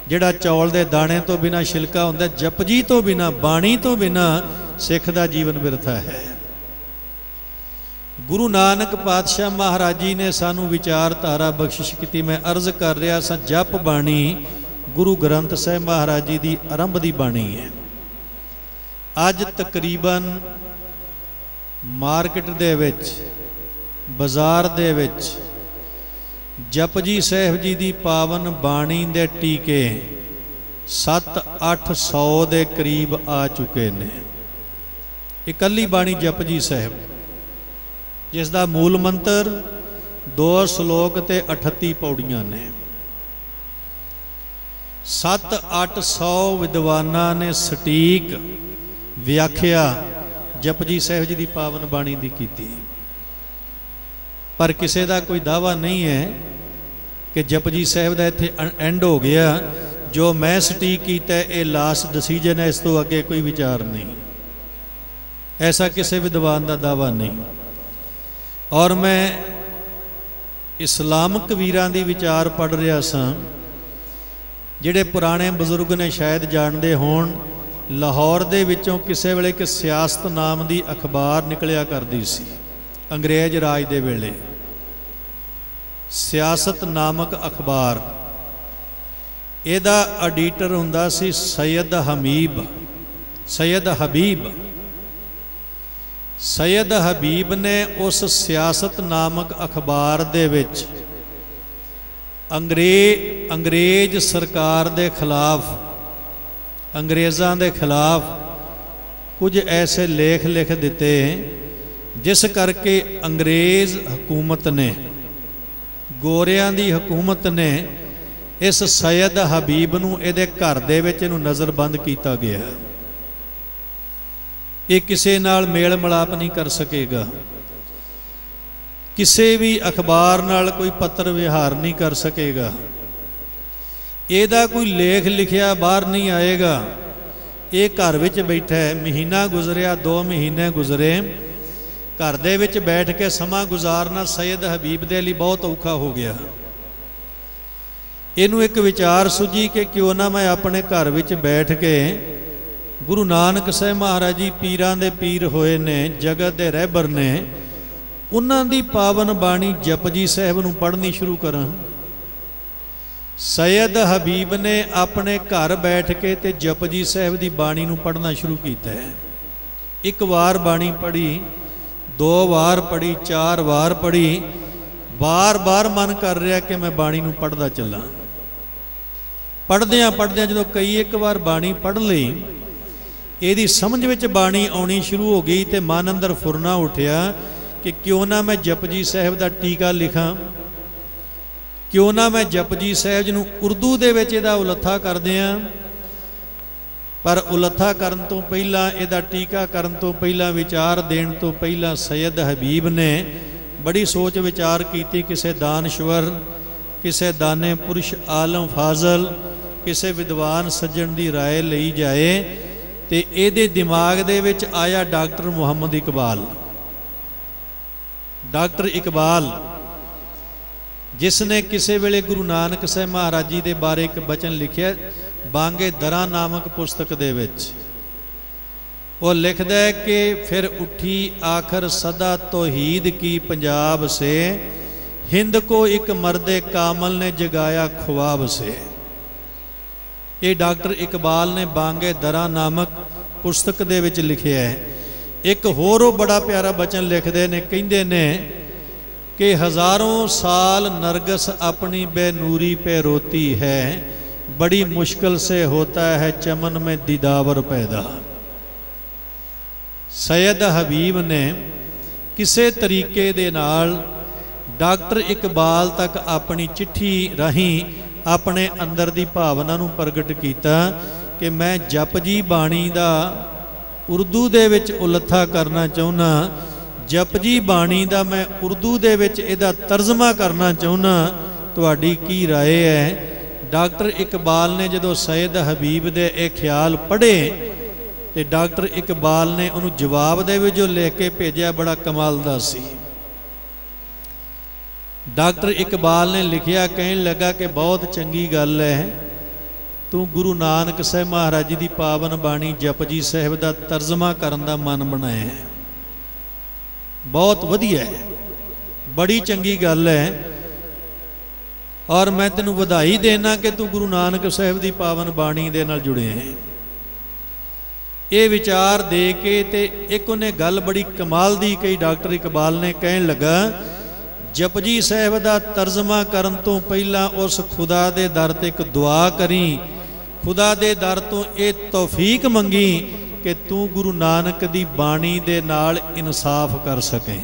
[SPEAKER 1] ਜਿਹੜਾ ਚੌਲ ਦੇ ਦਾਣੇ ਤੋਂ ਬਿਨਾ ਛਿਲਕਾ ਹੁੰਦਾ, ਜਪਜੀ ਤੋਂ ਬਿਨਾ, ਬਾਣੀ ਤੋਂ ਬਿਨਾ ਸਿੱਖ ਦਾ ਜੀਵਨ ਬਿਰਥਾ ਹੈ। ਗੁਰੂ ਨਾਨਕ ਪਾਤਸ਼ਾਹ ਮਹਾਰਾਜ ਜੀ ਨੇ ਸਾਨੂੰ ਵਿਚਾਰਧਾਰਾ ਬਖਸ਼ਿਸ਼ ਕੀਤੀ। ਮੈਂ ਅਰਜ਼ ਕਰ ਰਿਹਾ ਸਾਂ, ਜਪ ਬਾਣੀ ਗੁਰੂ ਗ੍ਰੰਥ ਸਾਹਿਬ ਮਹਾਰਾਜ ਜੀ ਦੀ ਆਰੰਭ ਦੀ ਬਾਣੀ ਹੈ। ਅੱਜ ਤਕਰੀਬਨ ਮਾਰਕੀਟ ਦੇ ਵਿੱਚ, ਬਾਜ਼ਾਰ ਦੇ ਵਿੱਚ ਜਪਜੀ ਸਾਹਿਬ ਜੀ ਦੀ ਪਾਵਨ ਬਾਣੀ ਦੇ ਟੀਕੇ 7-800 ਦੇ ਕਰੀਬ ਆ ਚੁੱਕੇ ਨੇ। ਇਕੱਲੀ ਬਾਣੀ ਜਪਜੀ ਸਾਹਿਬ, ਜਿਸ ਦਾ ਮੂਲ ਮੰਤਰ 2 ਸ਼ਲੋਕ ਤੇ 38 ਪੌੜੀਆਂ ਨੇ। 7-800 ਵਿਦਵਾਨਾਂ ਨੇ ਸਟੀਕ ਵਿਆਖਿਆ ਜਪਜੀ ਸਾਹਿਬ ਜੀ ਦੀ ਪਾਵਨ ਬਾਣੀ ਦੀ ਕੀਤੀ, ਪਰ ਕਿਸੇ ਦਾ ਕੋਈ ਦਾਅਵਾ ਨਹੀਂ ਹੈ ਕਿ ਜਪਜੀ ਸਾਹਿਬ ਦਾ ਇੱਥੇ ਐਂਡ ਹੋ ਗਿਆ। ਜੋ ਮੈਂ ਸਟੀਕ ਕੀਤਾ ਇਹ ਲਾਸਟ ਡਿਸੀਜਨ ਹੈ, ਇਸ ਤੋਂ ਅੱਗੇ ਕੋਈ ਵਿਚਾਰ ਨਹੀਂ। ਐਸਾ ਕਿਸੇ ਵਿਦਵਾਨ ਦਾ ਦਾਅਵਾ ਨਹੀਂ। ਔਰ ਮੈਂ ਇਸਲਾਮਕ ਵੀਰਾਂ ਦੀ ਵਿਚਾਰ ਪੜ੍ਹ ਰਿਹਾ ਸਾਂ, ਜਿਹੜੇ ਪੁਰਾਣੇ ਬਜ਼ੁਰਗ ਨੇ ਸ਼ਾਇਦ ਜਾਣਦੇ ਹੋਣ, ਲਾਹੌਰ ਦੇ ਵਿੱਚੋਂ ਕਿਸੇ ਵੇਲੇ ਇੱਕ ਸਿਆਸਤ ਨਾਮ ਦੀ ਅਖਬਾਰ ਨਿਕਲਿਆ ਕਰਦੀ ਸੀ, ਅੰਗਰੇਜ਼ ਰਾਜ ਦੇ ਵੇਲੇ। ਸਿਆਸਤ ਨਾਮਕ ਅਖਬਾਰ, ਇਹਦਾ ਐਡੀਟਰ ਹੁੰਦਾ ਸੀ ਸੈਯਦ ਹਬੀਬ। ਸੈਯਦ ਹਬੀਬ ਨੇ ਉਸ ਸਿਆਸਤ ਨਾਮਕ ਅਖਬਾਰ ਦੇ ਵਿੱਚ ਅੰਗਰੇਜ਼ ਸਰਕਾਰ ਦੇ ਖਿਲਾਫ, ਅੰਗਰੇਜ਼ਾਂ ਦੇ ਖਿਲਾਫ ਕੁਝ ਐਸੇ ਲੇਖ ਲਿਖ ਦਿੱਤੇ ਜਿਸ ਕਰਕੇ ਅੰਗਰੇਜ਼ ਹਕੂਮਤ ਨੇ, ਗੋਰਿਆਂ ਦੀ ਹਕੂਮਤ ਨੇ ਇਸ ਸੈਯਦ ਹਬੀਬ ਨੂੰ ਇਹਦੇ ਘਰ ਦੇ ਵਿੱਚ ਇਹਨੂੰ ਨਜ਼ਰਬੰਦ ਕੀਤਾ ਗਿਆ। ये किसी नाल मेल मिलाप नहीं कर सकेगा, किसी भी अखबार नाल कोई पत्र विहार नहीं कर सकेगा, ਇਹਦਾ कोई लेख लिखिया बाहर नहीं आएगा। ये घर विच बैठा है, महीना गुजरिया 2 महीने गुजरे, घर दे विच बैठ के समा गुजारना सैयद हबीब दे लई बहुत औखा हो गया। इनू एक विचार सुझी कि क्यों ना मैं अपने घर विच बैठ के गुरु नानक साहब महाराज जी पीरां दे पीर होए ने, जगत दे रहबर ने, उन्हां दी पावन बाणी जपजी साहब नूं पढ़नी शुरू करां। सैयद हबीब ने अपने घर बैठ के ते जपजी साहब की बाणी नूं पढ़ना शुरू किया है। एक बार बाणी पढ़ी, 2 बार पढ़ी, 4 बार पढ़ी, बार बार मन कर रहा कि मैं बाणी नूं पढ़दा चला। पढ़द्या पढ़द्या जो कई एक बार बाणी पढ़ लई, ਇਹਦੀ समझ विच बाणी आउणी शुरू हो गई तो मन अंदर फुरना उठिया कि क्यों ना मैं जपजी साहब का टीका लिखा, क्यों ना मैं जपजी साहब जी नूं उर्दू दे विच इहदा उलत्था कर दियां। पर उलत्था करन तो पहला, इहदा टीका करन तो पहला, विचार देण तो पहला सैयद हबीब ने बड़ी सोच विचार कीती। किसी दानश्वर, किसी दाने पुरुष आलम फाजल, किसी विद्वान सज्जण की राय लई जाए तो इहदे दिमाग दे विच आया डॉक्टर मुहम्मद इकबाल। डॉक्टर इकबाल जिसने किसी वेले गुरु नानक साहब महाराज जी के बारे एक बचन लिखिया बांगे दरा नामक पुस्तक दे विच। वो लिखदा है कि फिर उठी आखिर सदा तौहीद की पंजाब से, हिंद को एक मर्दे कामल ने जगाया ख्वाब से। ये डॉक्टर इकबाल ने बांगे दरा नामक पुस्तक दे विच लिखिया है। एक होर बड़ा प्यारा बचन लिखते ने, कहंदे ने कि हजारों साल नरगस अपनी बेनूरी पे रोती है, बड़ी मुश्किल से होता है चमन में दीदावर पैदा। सैयद हबीब ने किसी तरीके दे नाल डॉक्टर इकबाल तक अपनी चिट्ठी राहीं अपने अंदर दी भावना नूं प्रगट कीता कि मैं जपजी बाणी दा उर्दू दे विच उलत्था करना चाहुंदा, जपजी बाणी दा मैं उर्दू दे विच इहदा तर्जमा करना चाहुंदा, तुहाडी की राय है। डॉक्टर इकबाल ने जदों सैयद हबीब दे ये ख्याल पढ़े तो डॉक्टर इकबाल ने उन्होंने जवाब दे विच जो लिख के भेजा बड़ा कमाल दा सी। डॉक्टर इकबाल ने लिखिया, कहन लगा कि बहुत चंगी गल है, तू गुरु नानक साहब महाराज जी की पावन बाणी जपजी साहब का तर्जमा करन दा मन बनाया है, बहुत वधिया है, बड़ी चंगी गल है, और मैं तेनू बधाई देना कि तू गुरु नानक साहब की पावन बाणी दे नाल जुड़े है। ये विचार दे के ते एक उन्हें गल बड़ी कमाल दी कही। डॉक्टर इकबाल ने कहन लगा, जपजी साहब का तर्जमा करन तो पहला उस खुदा दे दर ते एक दुआ करी, खुदा दे दर तो ये तौफीक मंगी कि तू गुरु नानक दी बाणी दे नाल इंसाफ कर सके।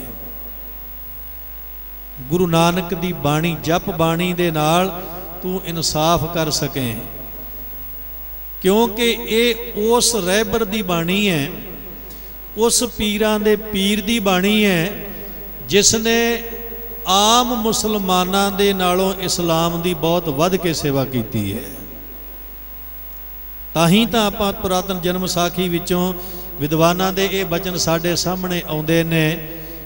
[SPEAKER 1] गुरु नानक दी बाणी जप बाणी दे नाल तू इंसाफ कर सके, क्योंकि ये उस रहबर दी बाणी है, उस पीरां दे पीर दी बाणी है जिसने आम मुसलमानां दे नालों इस्लाम दी बहुत वध के सेवा कीती है। ताही तो आप पुरातन जन्म साखी विचों विद्वानां दे ये बचन साडे सामने आउंदे ने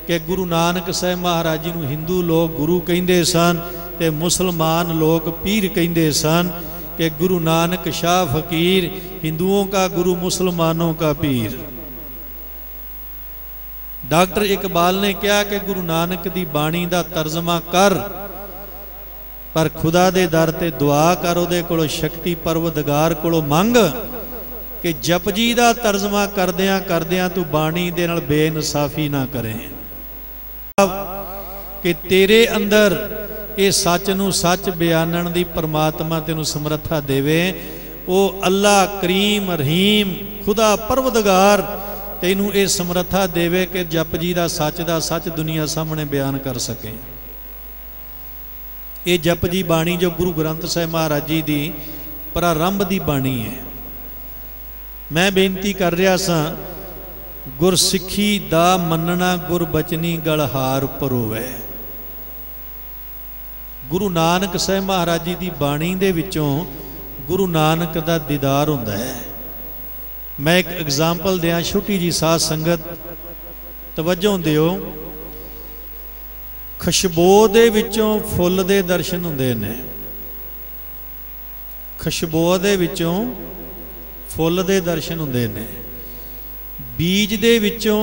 [SPEAKER 1] कि गुरु नानक साहब महाराज जी नूं हिंदू लोग गुरु कहिंदे सन ते मुसलमान लोग पीर कहिंदे सन, कि गुरु नानक शाह फकीर, हिंदुओं का गुरु मुसलमानों का पीर। डॉक्टर इकबाल ने कहा कि गुरु नानक दी बाणी दा तर्जमा कर, पर खुदा दे दर ते दुआ कर, उहदे कोलों शक्ति परवदगार कोलों मंग कि जपजी दा तर्जमा करदियां करदियां तू बाणी दे नाल बेइनसाफी ना करें, कि तेरे अंदर ये सच नूं सच बयानण दी परमात्मा तेनू समर्था देवे। ओ अल्लाह करीम रहीम खुदा परवदगार तेनू ये समर्था देवे कि जपजी दा सच दुनिया सामने बयान कर सके। ये जपजी बाणी जो गुरु ग्रंथ साहिब महाराज जी दी प्रारंभ दी बाणी है। मैं बेनती कर रहा सां गुरसिखी दा मनना गुरबचनी गलहार परोवै। गुरु नानक साहिब महाराज जी की बाणी दे विचों गुरु नानक दा दीदार हुंदा है। मैं एक एग्जाम्पल दियां छोटी जी साध संगत तवज्जो दिओ। खुशबू दे विचों फुੱਲ दे दर्शन हुंदे ने। खुशबू दे विचों फुੱਲ दे दर्शन हुंदे ने। बीज दे विचों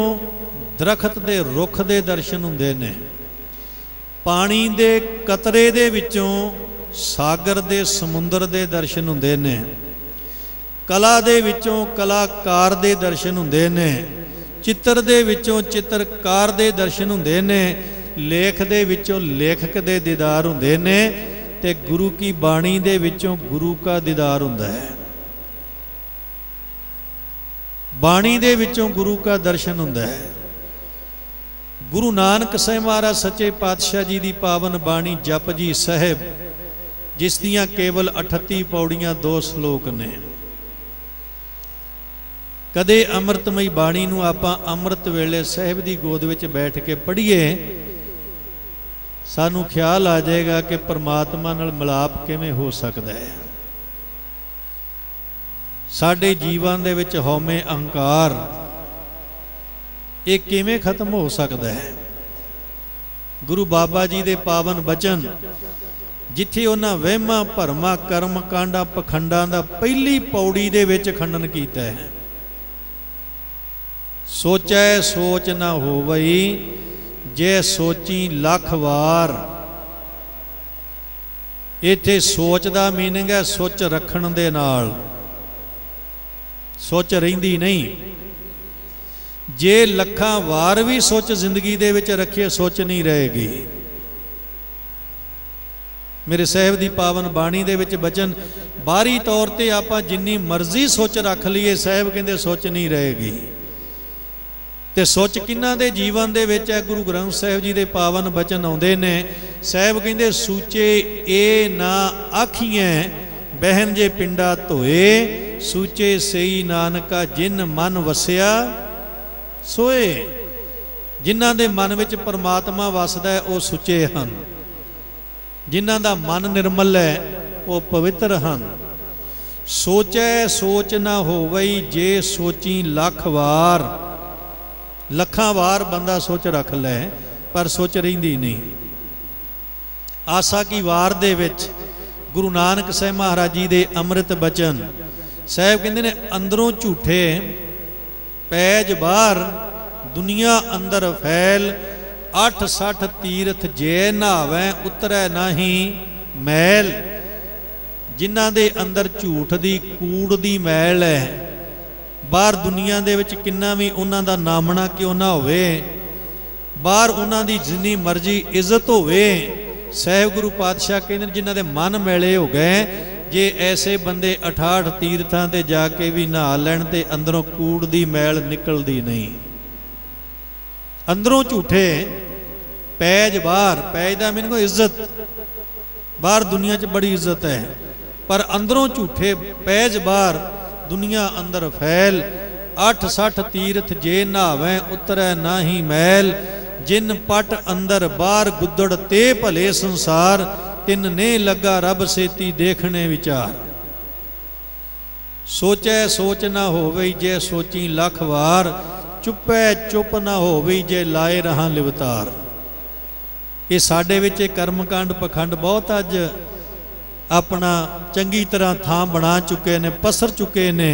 [SPEAKER 1] दरखत दे रुख दे दर्शन हुंदे ने। पानी दे कतरे दे विचों सागर दे समुंदर दे दर्शन हुंदे ने। कला दे विचों कलाकार दे दर्शन हुंदे ने। चित्र दे विचों चित्रकार दे दर्शन हुंदे ने। लेख दे विचों लेखक दे दीदार हुंदे ने। ते गुरु की बाणी दे विचों गुरु का दीदार हुंदा है। बाणी दे विचों गुरु का दर्शन हुंदा है। गुरु नानक साहिब महाराज सच्चे पातशाह जी की पावन बाणी जपजी साहिब, जिस दियां केवल 38 पौड़ियां 2 श्लोक ने। कदे अमृतमई बाणी नूं आपां अमृत वेले साहिब की गोद विच बैठ के पढ़ीए, सानू ख्याल आ जाएगा कि परमात्मा नाल मिलाप किवें हो सकदा है। साडे जीवन दे विच हौमे अहंकार ये किवें खत्म हो सकता है। गुरु बाबा जी दे पावन बचन जिथे उन्हां वहमां भरमां कर्म कांडां पखंडां दा पहली पौड़ी दे विच खंडन कीता है। सोचै सोच ना होवई जे सोची लख वार। इत्थे सोच दा मीनिंग है सोच रखण दे नाल, सोच रहिंदी नहीं। जे लखां वार भी सोच जिंदगी दे विच रखिए, सोच नहीं रहेगी। मेरे साहिब दी पावन बाणी दे विच बचन बाहरी तौर ते आपां जिन्नी मर्जी सोच रख लईए, साहिब कहंदे सोच नहीं रहेगी। ते सोच किन्हां दे जीवन दे विच है? गुरु ग्रंथ साहिब जी दे पावन बचन आउंदे ने। साहिब कहंदे सूचे ए ना आखिएं बहन जे पिंडा धोए, सूचे सई नानका जिन मन वसिया सोए। जिन्हां दे मन विच परमात्मा वसदा है वो सुचे हन। जिन्हां दा मन निर्मल है वो पवित्र हन। सोचै सोच ना होवई जे सोची लख वार। लखां वार बंदा सोच रख लै पर सोच रहिंदी नहीं। आसा की वार दे विच गुरु नानक साहिब महाराज जी दे अमृत बचन साहिब कहंदे ने अंदरों झूठे पैज बाहर दुनिया अंदर फैल। 8-60 तीरथ जे नहावैं उतरै नाही मैल। जिन्हां दे अंदर झूठ दी कूड़ दी मैल है, बाहर दुनिया दे विच किन्ना भी उन्हां दा नामना क्यों ना होवे, बाहर उन्हां दी जिन्नी मर्जी इज्जत होवे, साहिब गुरु पातशाह कहंदे जिन्हां दे मन मैले हो गए, जे ऐसे बंदे 68 तीर्थां ते जाके भी नहा लैण ते अंदरों कूड़ दी मैल निकलदी नहीं। अंदरों झूठे पैज बाहर, पैज दा मीनिंग इज्जत, बाहर दुनिया च बड़ी इज्जत है, पर अंदरों झूठे पैज बाहर दुनिया अंदर फैल। 8-60 तीर्थ जे नहावैं उतरै नाही मैल। जिन पट अंदर बाहर गुद्दड़ ते भले संसार, तिन ने लगा रब सेती देखने विचार। सोचै सोच ना होवई जे सोची लख वार, चुपै चुप ना होवई जे लाए रहां लिवतार। ये साडे विच कर्मकांड पखंड बहुत अज अपना चंगी तरह थां बना चुके ने, पसर चुके ने।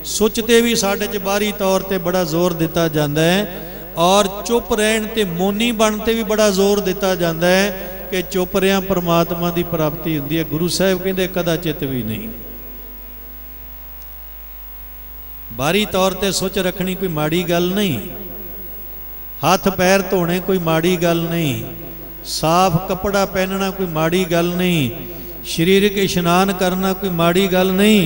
[SPEAKER 1] सुच ते भी साडे च बाहरी तौर ते बड़ा जोर दिता जाता है, और चुप रहन ते मौनी बन ते भी बड़ा जोर दिता जाता है कि चुप रहिया परमात्मा की प्राप्ति हुंदी है। गुरु साहिब कहंदे कदाचित भी नहीं। बाहरी तौर ते सोच रखनी कोई माड़ी गल नहीं, हाथ पैर धोने कोई माड़ी गल नहीं, साफ कपड़ा पहनना कोई माड़ी गल नहीं, शरीरक इशनान करना कोई माड़ी गल नहीं,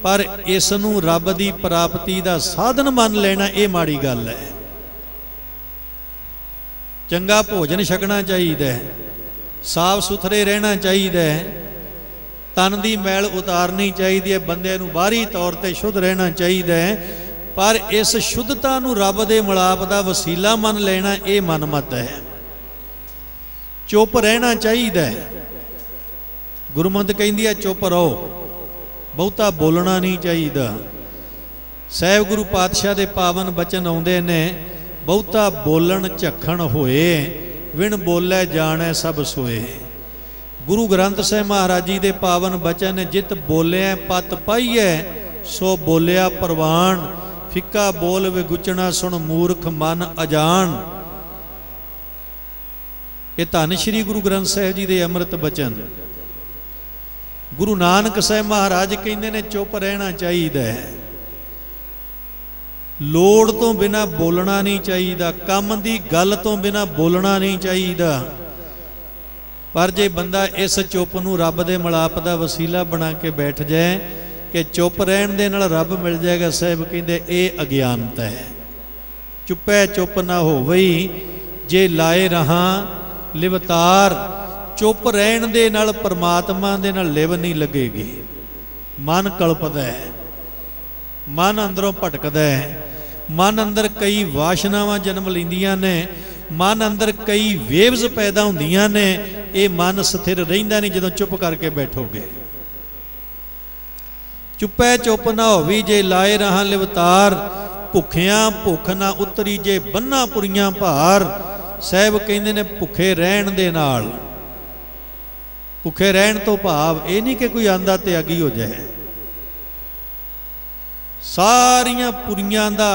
[SPEAKER 1] पर इस नूं रब दी प्राप्ति दा साधन मान लेना ये माड़ी गल है। चंगा भोजन छकना चाहिए, साफ सुथरे रहना चाहिए, तन की मैल उतारनी चाहिए, बंदे नूं बाहरी तौर ते शुद्ध रहना चाहिए, पर इस शुद्धता नूं रब दे मिलाप दा वसीला मन लेना ये मनमत है। चुप रहना चाहिए। गुरमत कहती है चुप रहो, बहुता बोलना नहीं चाहिए। साहिब गुरु पातशाह दे पावन बचन आउंदे ने, बहुता बोलन झखण होए, विण बोलै जाणै सब सोए। गुरु ग्रंथ साहिब महाराज जी दे पावन बचन, जित बोलिया पत पाईऐ, सो बोलिया प्रवान, फिक्का बोल विगुचना सुन मूर्ख मन अजान। ये धन श्री गुरु ग्रंथ साहिब जी दे अमृत बचन। गुरु नानक साहिब महाराज कहते ने चुप रहना चाहिए, लोड़ तो बिना बोलना नहीं चाहिए, काम की गल तो बिना बोलना नहीं चाहिए। पर जे बंदा इस चुप नूं रब दे मिलाप दा वसीला बना के बैठ जाए कि चुप रहन दे नाल रब मिल जाएगा, साहिब कहंदे ये अज्ञानता है। चुपै चुप ना होवई, जे लाए रहा लिवतार। चुप रहन दे नाल परमात्मा दे नाल लिव नहीं लगेगी। मन कल्पदा है, मन अंदरों भटकदा है, मन अंदर कई वासनावां जन्म लैंदियां ने, मन अंदर कई वेव्स पैदा होंदियां ने। ये मन स्थिर रहिंदा नहीं जदों चुप करके बैठोगे। चुपै चुप ना होवी, जे लाए रहा लिवतार। भुखियां भुख ना उतरी, जे बन्ना पुरियां भार। साहिब कहंदे ने भुखे रहन दे नाल, भुखे रहन तो भाव ये नहीं कि कोई आंदा त्यागी हो जाए। सारियां पुरियां दा,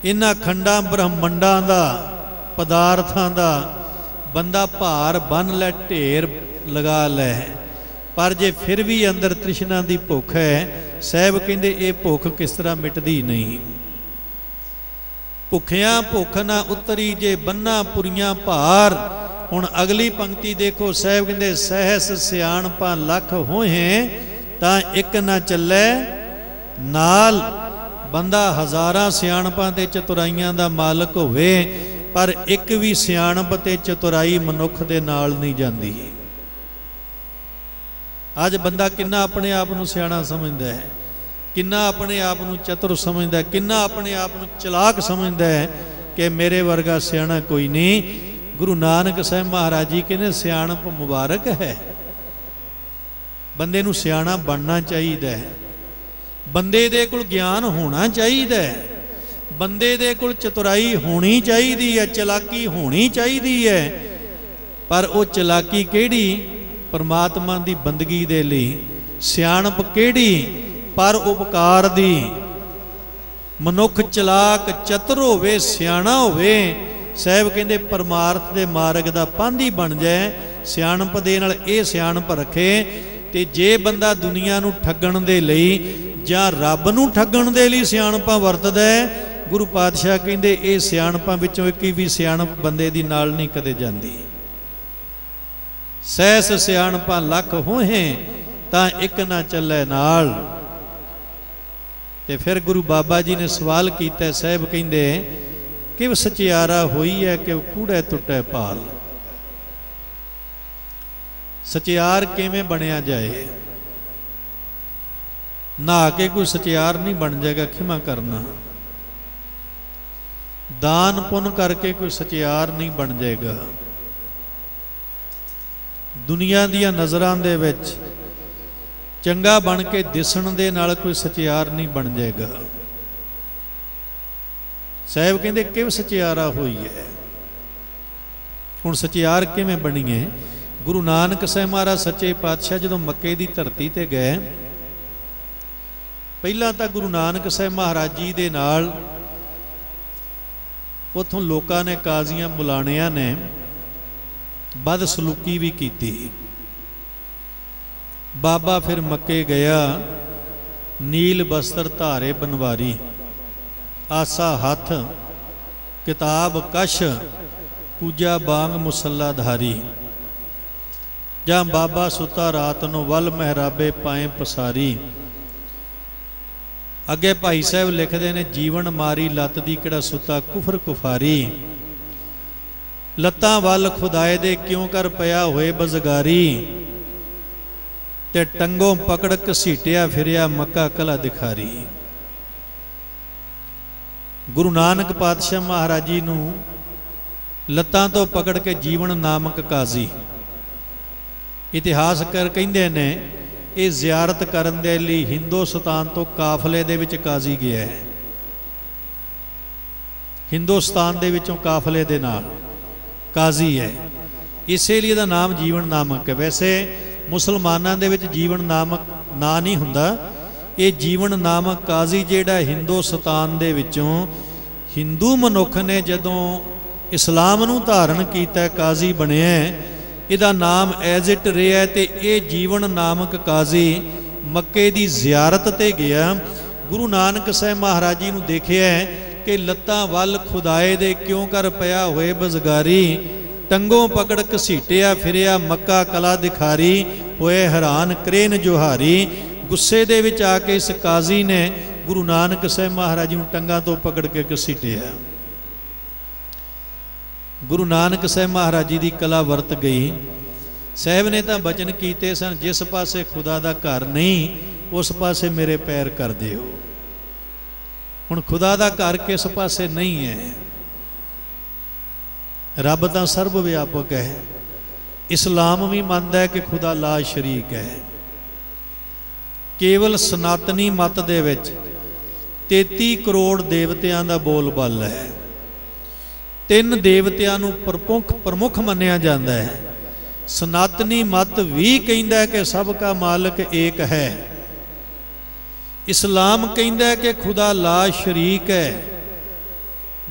[SPEAKER 1] इन्हां खंडां ब्रह्मंडां दा, पदार्थां दा बंदा भार बन लै, ढेर लगा लै, पर जे फिर भी अंदर तृष्णा की भुख है, साहिब कहंदे ये भुख किस तरह मिटदी नहीं। भुखियां भुख ना उतरी, जे बन्ना पुरियां भार। हुण अगली पंक्ति देखो, साहिब कहंदे सहस सियाणपा लख होए, तां एक ना चलै नाल। बंदा हज़ारां सियाणपां ते चतुराइयां दा मालक होवे, पर एक भी सियाणप ते चतुराई मनुख दे नाल नहीं जाती। अज बंदा किन्ना अपने आप नूं सियाणा समझदा है, किन्ना अपने आप नूं चतुर समझदा है, किन्ना अपने आप नूं चलाक समझदा है कि मेरे वर्गा सियाणा कोई नहीं। गुरु नानक साहिब महाराज जी कहने सियाणप मुबारक है। बंदे नूं सियाणा बनना चाहिए, बंदे दे कोल ज्ञान होना चाहिए, बंदे दे कोल चतुराई होनी चाहिए है, चलाकी होनी चाहिए है। पर वो चलाकी केड़ी? परमात्मा की बंदगी दे लई। सियाणप केड़ी? पर उपकार दी। मनुख चलाक चतुर होवे, सियाणा होवे, साहिब कहंदे परमार्थ दे मार्ग दा पांधी बन जाए। सियाणप दे नाल ये सियाणप रखे। ते जे बंदा दुनिया नूं ठगण दे लई जां रब नूं ठगण दे लई सियाणपां वरतदा है, गुरु पातशाह कहंदे ये सियाणपां विचों एक भी सियाणप बंदे दी नाल नहीं कदे जांदी। सहस सियाणपां लख होए, तां एक ना चलै नाल। ते फिर गुरु बाबा जी ने सवाल किया, साहिब कहंदे कि सचियारा होई है कि कूड़े टुटे पाल। सचियार किवें बनिया जाए? नहा के कोई सचियार नहीं बन जाएगा, खिमा करना। दान पुण्य करके कोई सचियार नहीं बन जाएगा। दुनिया दियां नज़रां दे विच चंगा बन के दिसण दे नाल कोई सचियार नहीं बन जाएगा। साहिब कहंदे किव सचियारा होई है। हुण सचियार किवें बणीए? गुरु नानक साहिब महाराज सच्चे पातशाह जदों मक्के दी धरती ते गए, पहला तो गुरु नानक साहिब महाराज जी दे नाल उथों लोकां ने, काजियां मुलाणियां ने बदसलूकी भी की। बाबा फिर मक्के गया, नील बस्तर धारे बनवारी, आसा हथ किताब कश, पूजा बांग मुसल्लाधारी। जां बाबा सुता रात नूं वल महराबे पाए पसारी। अगे भाई साहब लिखते हैं, जीवन मारी लत दी किहड़ा सुता कुफर कुफारी। लत्तां वल खुदाए दे क्यों कर पया होए बजगारी। ते टंगों पकड़ घसीटिया फिरिया मक्का कला दिखारी। गुरु नानक पातशाह महाराज जी नूं लत्तां तो पकड़ के जीवन नामक काजी इतिहासकार कहंदे ने ये जियारत करन दे लई हिंदुस्तान तो काफले दे विच काजी गया है। हिंदुस्तान दे विचों काफले दे नाल काजी है, इसे लिए दा नाम जीवन नामक है। वैसे मुसलमानां दे विच जीवन नामक ना नहीं हुंदा, ये जीवन नामक काजी जिहड़ा हिंदुस्तान दे विचों हिंदू मनुख ने जदों इस्लाम नूं धारण कीता काजी बनिया, इहदा नाम एज इट रहा है। तो ये जीवन नामक काजी मक्के दी जियारत ते गया। गुरु नानक साहब महाराज जी नूं देखिया कि लत्तां वल खुदाए दे क्यों कर पिया होए बजगारी, टंगों पकड़ घसीटिया फिरिया मक्का कला दिखारी, होए हैरान क्रेन जोहारी। गुस्से दे विच आके इस काजी ने गुरु नानक साहब महाराज जी नूं टंगां तो पकड़ के घसीटिया। गुरु नानक साहब महाराज जी की कला वरत गई। साहब ने तो बचन कीते सन, जिस पासे खुदा दा घर नहीं उस पासे मेरे पैर कर दिओ। हुण खुदा दा घर किस पासे नहीं है? रब तां सर्व व्यापक है। इस्लाम भी मानता है कि खुदा ला शरीक है। केवल सनातनी मत दे विच 33 करोड़ देवतियां दा बोल बल है। 3 देवतियां नूं प्रमुख मन्निया जाता है। सनातनी मत भी कहंदा है कि सब का मालिक एक है। इस्लाम कहंदा है कि खुदा ला शरीक है।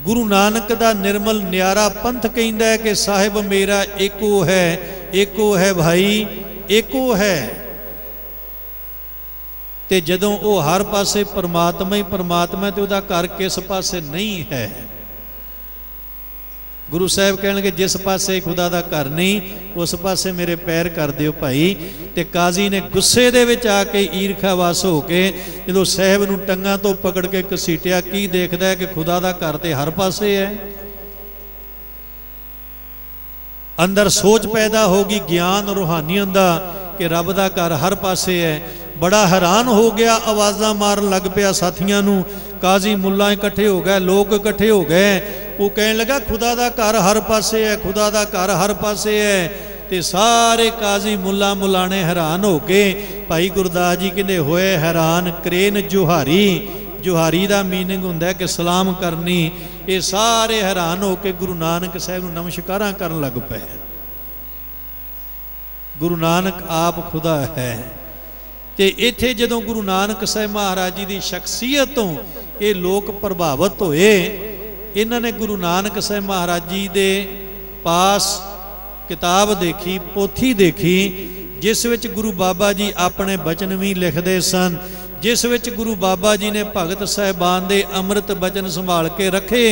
[SPEAKER 1] गुरु नानक दा निर्मल न्यारा पंथ कहंदा है कि साहिब मेरा एको है भाई एको है। ते जदों वो हर पासे परमात्मा ही परमात्मा तो वह घर किस पासे नहीं है? गुरु साहब कहणगे जिस पासे खुदा दा घर नहीं उस पासे मेरे पैर कर दिओ भाई। ते काजी ने गुस्से दे विच आके ईरखावस हो के जदों साहब नूं टंगां तो पकड़ के घसीटिया, की देखदा है कि खुदा दा घर ते हर पासे है। अंदर सोच पैदा होगी ज्ञान रूहानियत दा कि रब दा घर हर पासे है। बड़ा हैरान हो गया, आवाज़ां मारन लग पिया साथियां नूं। काजी मुल्ला इकट्ठे हो गए, लोग इकट्ठे हो गए। वो कहने लगा खुदा दा घर हर पासे है, खुदा दा घर हर पासे है। ते सारे काजी मुल्ला मुलाने हैरान हो के भाई गुरदास जी कहते होए हैरान क्रेन जोहारी। जोहारी का मीनिंग हुंदा है कि सलाम करनी। ये सारे हैरान हो के गुरु नानक साहब नूं नमस्कारां करन लग पे। गुरु नानक आप खुदा है। ते इत्थे जदों गुरु नानक साहब महाराज जी की शख्सियत तो ये लोग प्रभावित होए, इन्हां ने गुरु नानक साहब महाराज जी दे पास किताब देखी, पोथी देखी, जिस विच गुरु बाबा जी अपने बचन भी लिखते सन, जिस विच गुरु बाबा जी ने भगत साहिबान दे अमृत बचन संभाल के रखे।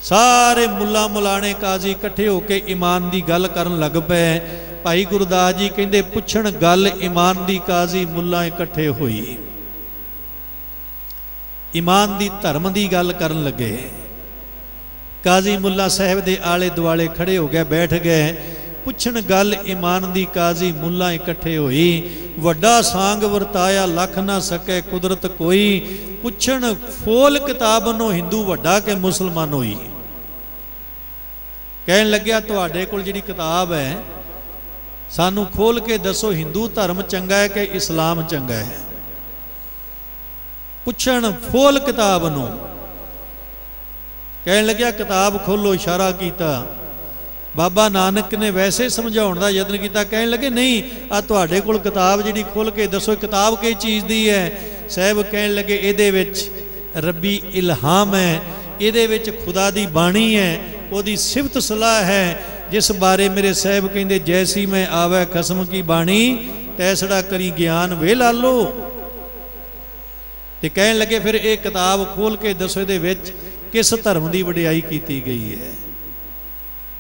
[SPEAKER 1] सारे मुल्ला मुलाने काजी इकट्ठे होके ईमान की गल करन लग पे। भाई गुरदास जी कहते पुछण गल ईमान दी काजी मुल्ला इकट्ठे हुई। ईमान दी धर्म की गल करन लगे। काजी मुल्ला साहब दे आले दुआले खड़े हो गए, बैठ गए। पुछण गल ईमान दी काजी मुल्ला इकट्ठे हुई। वड्डा सांग वरताया लख ना सके कुदरत कोई। पुछण फोल किताब नो हिंदू वड्डा के मुसलमान होई। कहन लग्या तुहाडे कोल जिहड़ी किताब है सानू खोल के दसो, हिंदू धर्म चंगा है कि इस्लाम चंगा है? पुछण फोल किताब नूं। कहन लग्या किताब खोलो, इशारा किया। बाबा नानक ने वैसे समझाउण दा यतन किया। कहन लगे नहीं, आ तुहाडे कोल किताब जिहड़ी खोल के दसो, किताब किस चीज़ दी है? साहब कहन लगे इहदे विच रब्बी इल्हाम है, इहदे विच खुदा दी बाणी है, ओदी सिफत सलाह है, जिस बारे मेरे साहब कहते जैसी मैं आवे खसम की बाणी तैसड़ा करी ज्ञान वे ला लो। ते कहन लगे फिर ये किताब खोल के दसो इहदे विच किस धर्म की वडियाई की गई है?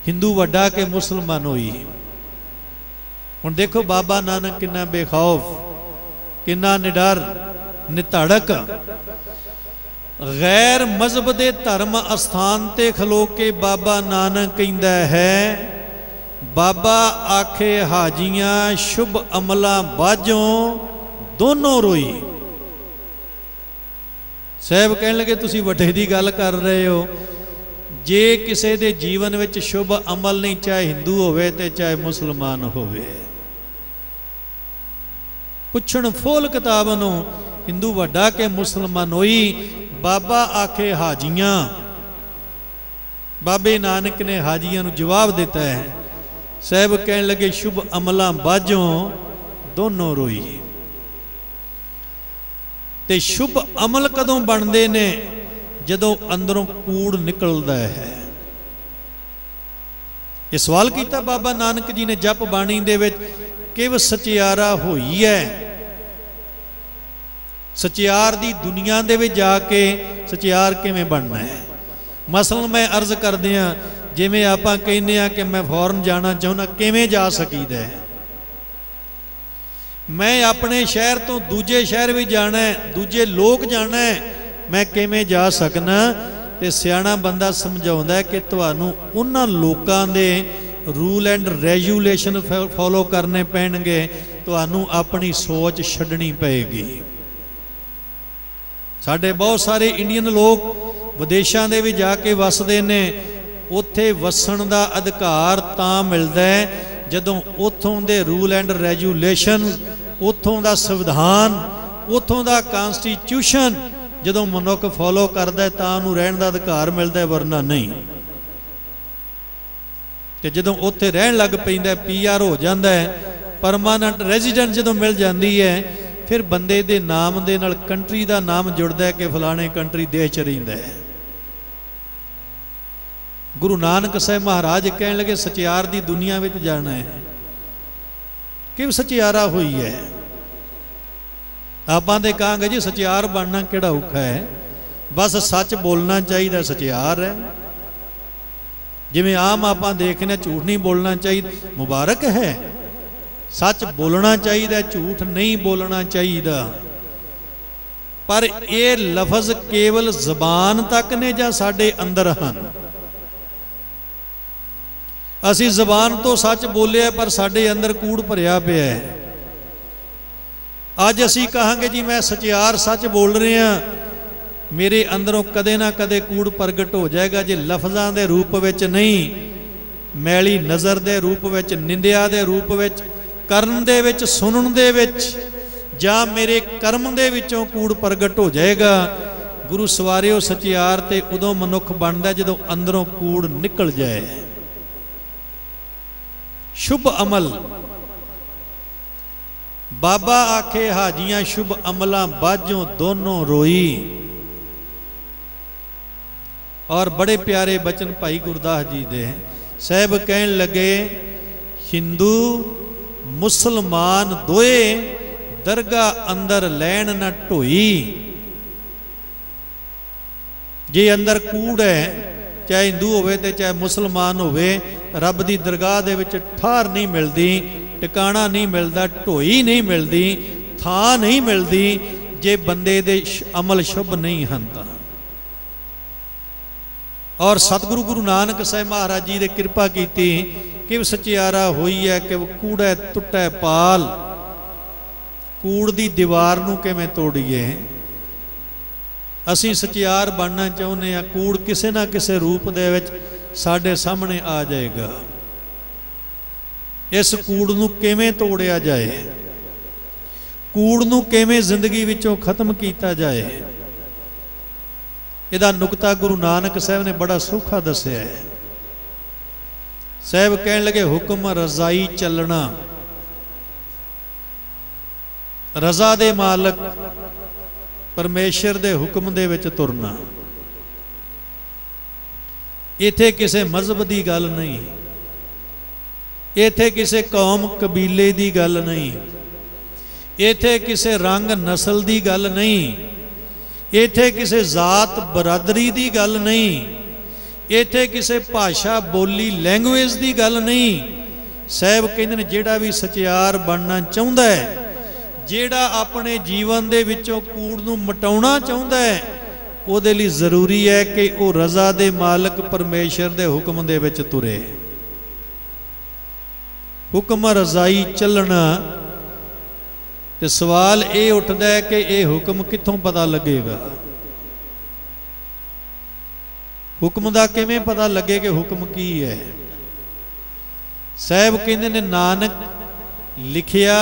[SPEAKER 1] हिंदू वड्डा के मुसलमान होई। हुण देखो बाबा नानक किन्ना बेखौफ, किन्ना निडर निधड़क गैर मजहब के धर्म अस्थान ते खलो के बाबा नानक कहंदा है, बाबा आखे हाजियां शुभ अमला बाजों दोनों रोई। साहब कहन लगे तुसी वड्डे दी गल कर रहे हो, जे किसी दे जीवन विच शुभ अमल नहीं, चाहे हिंदू होवे ते चाहे मुसलमान होवे, पुछण फुल किताब नूं हिंदू वड्डा के मुसलमान होई, बाबा आखे हाजियां। बाबे नानक ने हाजियां नूं जवाब दिता है। साहब कहन लगे शुभ अमलां बाझों दोनों रोई। ते शुभ अमल कदों बनते ने, जदों अंदरों कूड़ निकलता है। ये सवाल किया बाबा नानक जी ने जप बाणी दे विच, किव सचियारा होई है। सचियार दी दुनिया दे विच जाके सचियार किवें बनना है। मसलन मैं अर्ज करदे हां, जिवें आपां कहने आ कि मैं फॉरन जाना चाहुंदा, किवें जा सकीदा है। मैं अपने शहर तो दूजे शहर भी जाना है, दूजे लोक जाना है, मैं किवें जा सकना। ते सियाणा बंदा समझाउंदा है कि तुहानूं उन्हां लोकां दे रूल एंड रेगूलेशन फॉलो करने पैणगे, तुहानूं अपनी सोच छड्डनी पेगी। साडे बहुत सारे इंडियन लोग विदेशां दे भी जाके वसदे ने, उत्थे वसण दा अधिकार तां मिलदा है जदों उत्थों दे रूल एंड रेगूलेशन, उत्थों दा संविधान, उत्थों दा कॉन्स्टिट्यूशन जदों मनुख फॉलो करदा है तां उहनूं रहण दा अधिकार मिलदा है, वरना नहीं। ते जदों उत्थे रहण लग पैंदा, PR हो जांदा है, परमानेंट रेजिडेंट जदों मिल जांदी है, फिर बंदे दे नाम दे नाल कंट्री दा नाम जुड़दा है कि फलाणे कंट्री देश च रहिंदा है। गुरु नानक साहब महाराज कहण लगे सचियार दी दुनिया विच जाना है, कि सचियारा हुई है। आपां ते कहांगे जी सचियार बनना किहड़ा औखा है, बस सच बोलना चाहिए, सचियार है। जिवें आम आपां देखने झूठ नहीं बोलना चाहिए, मुबारक है। सच बोलना चाहिए, झूठ नहीं बोलना चाहिए। पर ये लफज केवल जबान तक ने जां साडे अंदर हन। असी जबान तो सच बोलिया पर साडे अंदर कूड़ भरिया पिया है। अज असी कहांगे जी मैं सचियार सच बोल रहे हैं, मेरे अंदरों कदे ना कदे कूड़ प्रगट हो जाएगा। जे लफजां दे रूप विच नहीं, मैली नज़र दे रूप विच, निंदिया दे रूप विच, करन दे विच, सुनन दे विच, जां मेरे कर्म दे विचों कूड़ प्रगट हो जाएगा। गुरु सवारियो सचियार ते उदों मनुख बनदा जदों अंदरों कूड़ निकल जाए। शुभ अमल बाबा आखे हाजियां शुभ अमलां बाझों दोनों रोई। और बड़े प्यारे बचन भाई गुरदास जी दे। साहब कहन लगे हिंदू मुसलमान दोए दरगाह अंदर लैन न ढोई। जे अंदर कूड़ है, चाहे हिंदू होवे ते चाहे मुसलमान होवे, रब दी दरगाह दे विच ठहर नहीं मिलती, टिकाणा नहीं मिलता, ढोई नहीं मिलती, थां नहीं मिलती, जे बंदे दे अमल शुभ नहीं हन तां। और सतगुरु गुरु नानक साहब महाराज जी ने कृपा की कि सचियारा हुई है कि कूड़ा टुटा पाल। कूड़ दी दीवार नूं किवें तोड़ीए। असीं सचियार बनना चाहुंदे हां, कूड़ किसे ना किसे रूप दे विच साडे सामने आ जाएगा। इस कूड़ नूं किवें तोड़िया जाए, कूड़ नूं किवें जिंदगी विचों खत्म कीता जाए, इहदा नुकता गुरु नानक साहब ने बड़ा सौखा दस्सिया है। साहब कहण लगे हुक्म रजाई चलना। रजा दे मालक परमेश्वर दे हुक्म दे विच तुरना। इत्थे किसे मजहब की गल नहीं, इत्थे किसे कौम कबीले की गल नहीं, इत्थे किसे रंग नस्ल की गल नहीं, इत्थे किसे जात बरादरी की गल नहीं, इत्थे किसे भाषा बोली लैंगुएज की गल नहीं। साहब कहंदे ने जिहड़ा भी सचियार बनना चाहुंदा है, जिहड़ा अपने जीवन दे विचों कूड़ नूं मिटाउणा चाहुंदा है, उहदे लई जरूरी है कि वह रजा दे मालक परमेश्वर दे हुक्म दे विच तुरे। हुक्म रजाई चलना। ते सवाल ये उठदा है कि यह हुक्म कित्थों पता लगेगा। हुक्म दा किवें पता लगे कि हुक्म की है। साहब कहंदे ने नानक लिखिया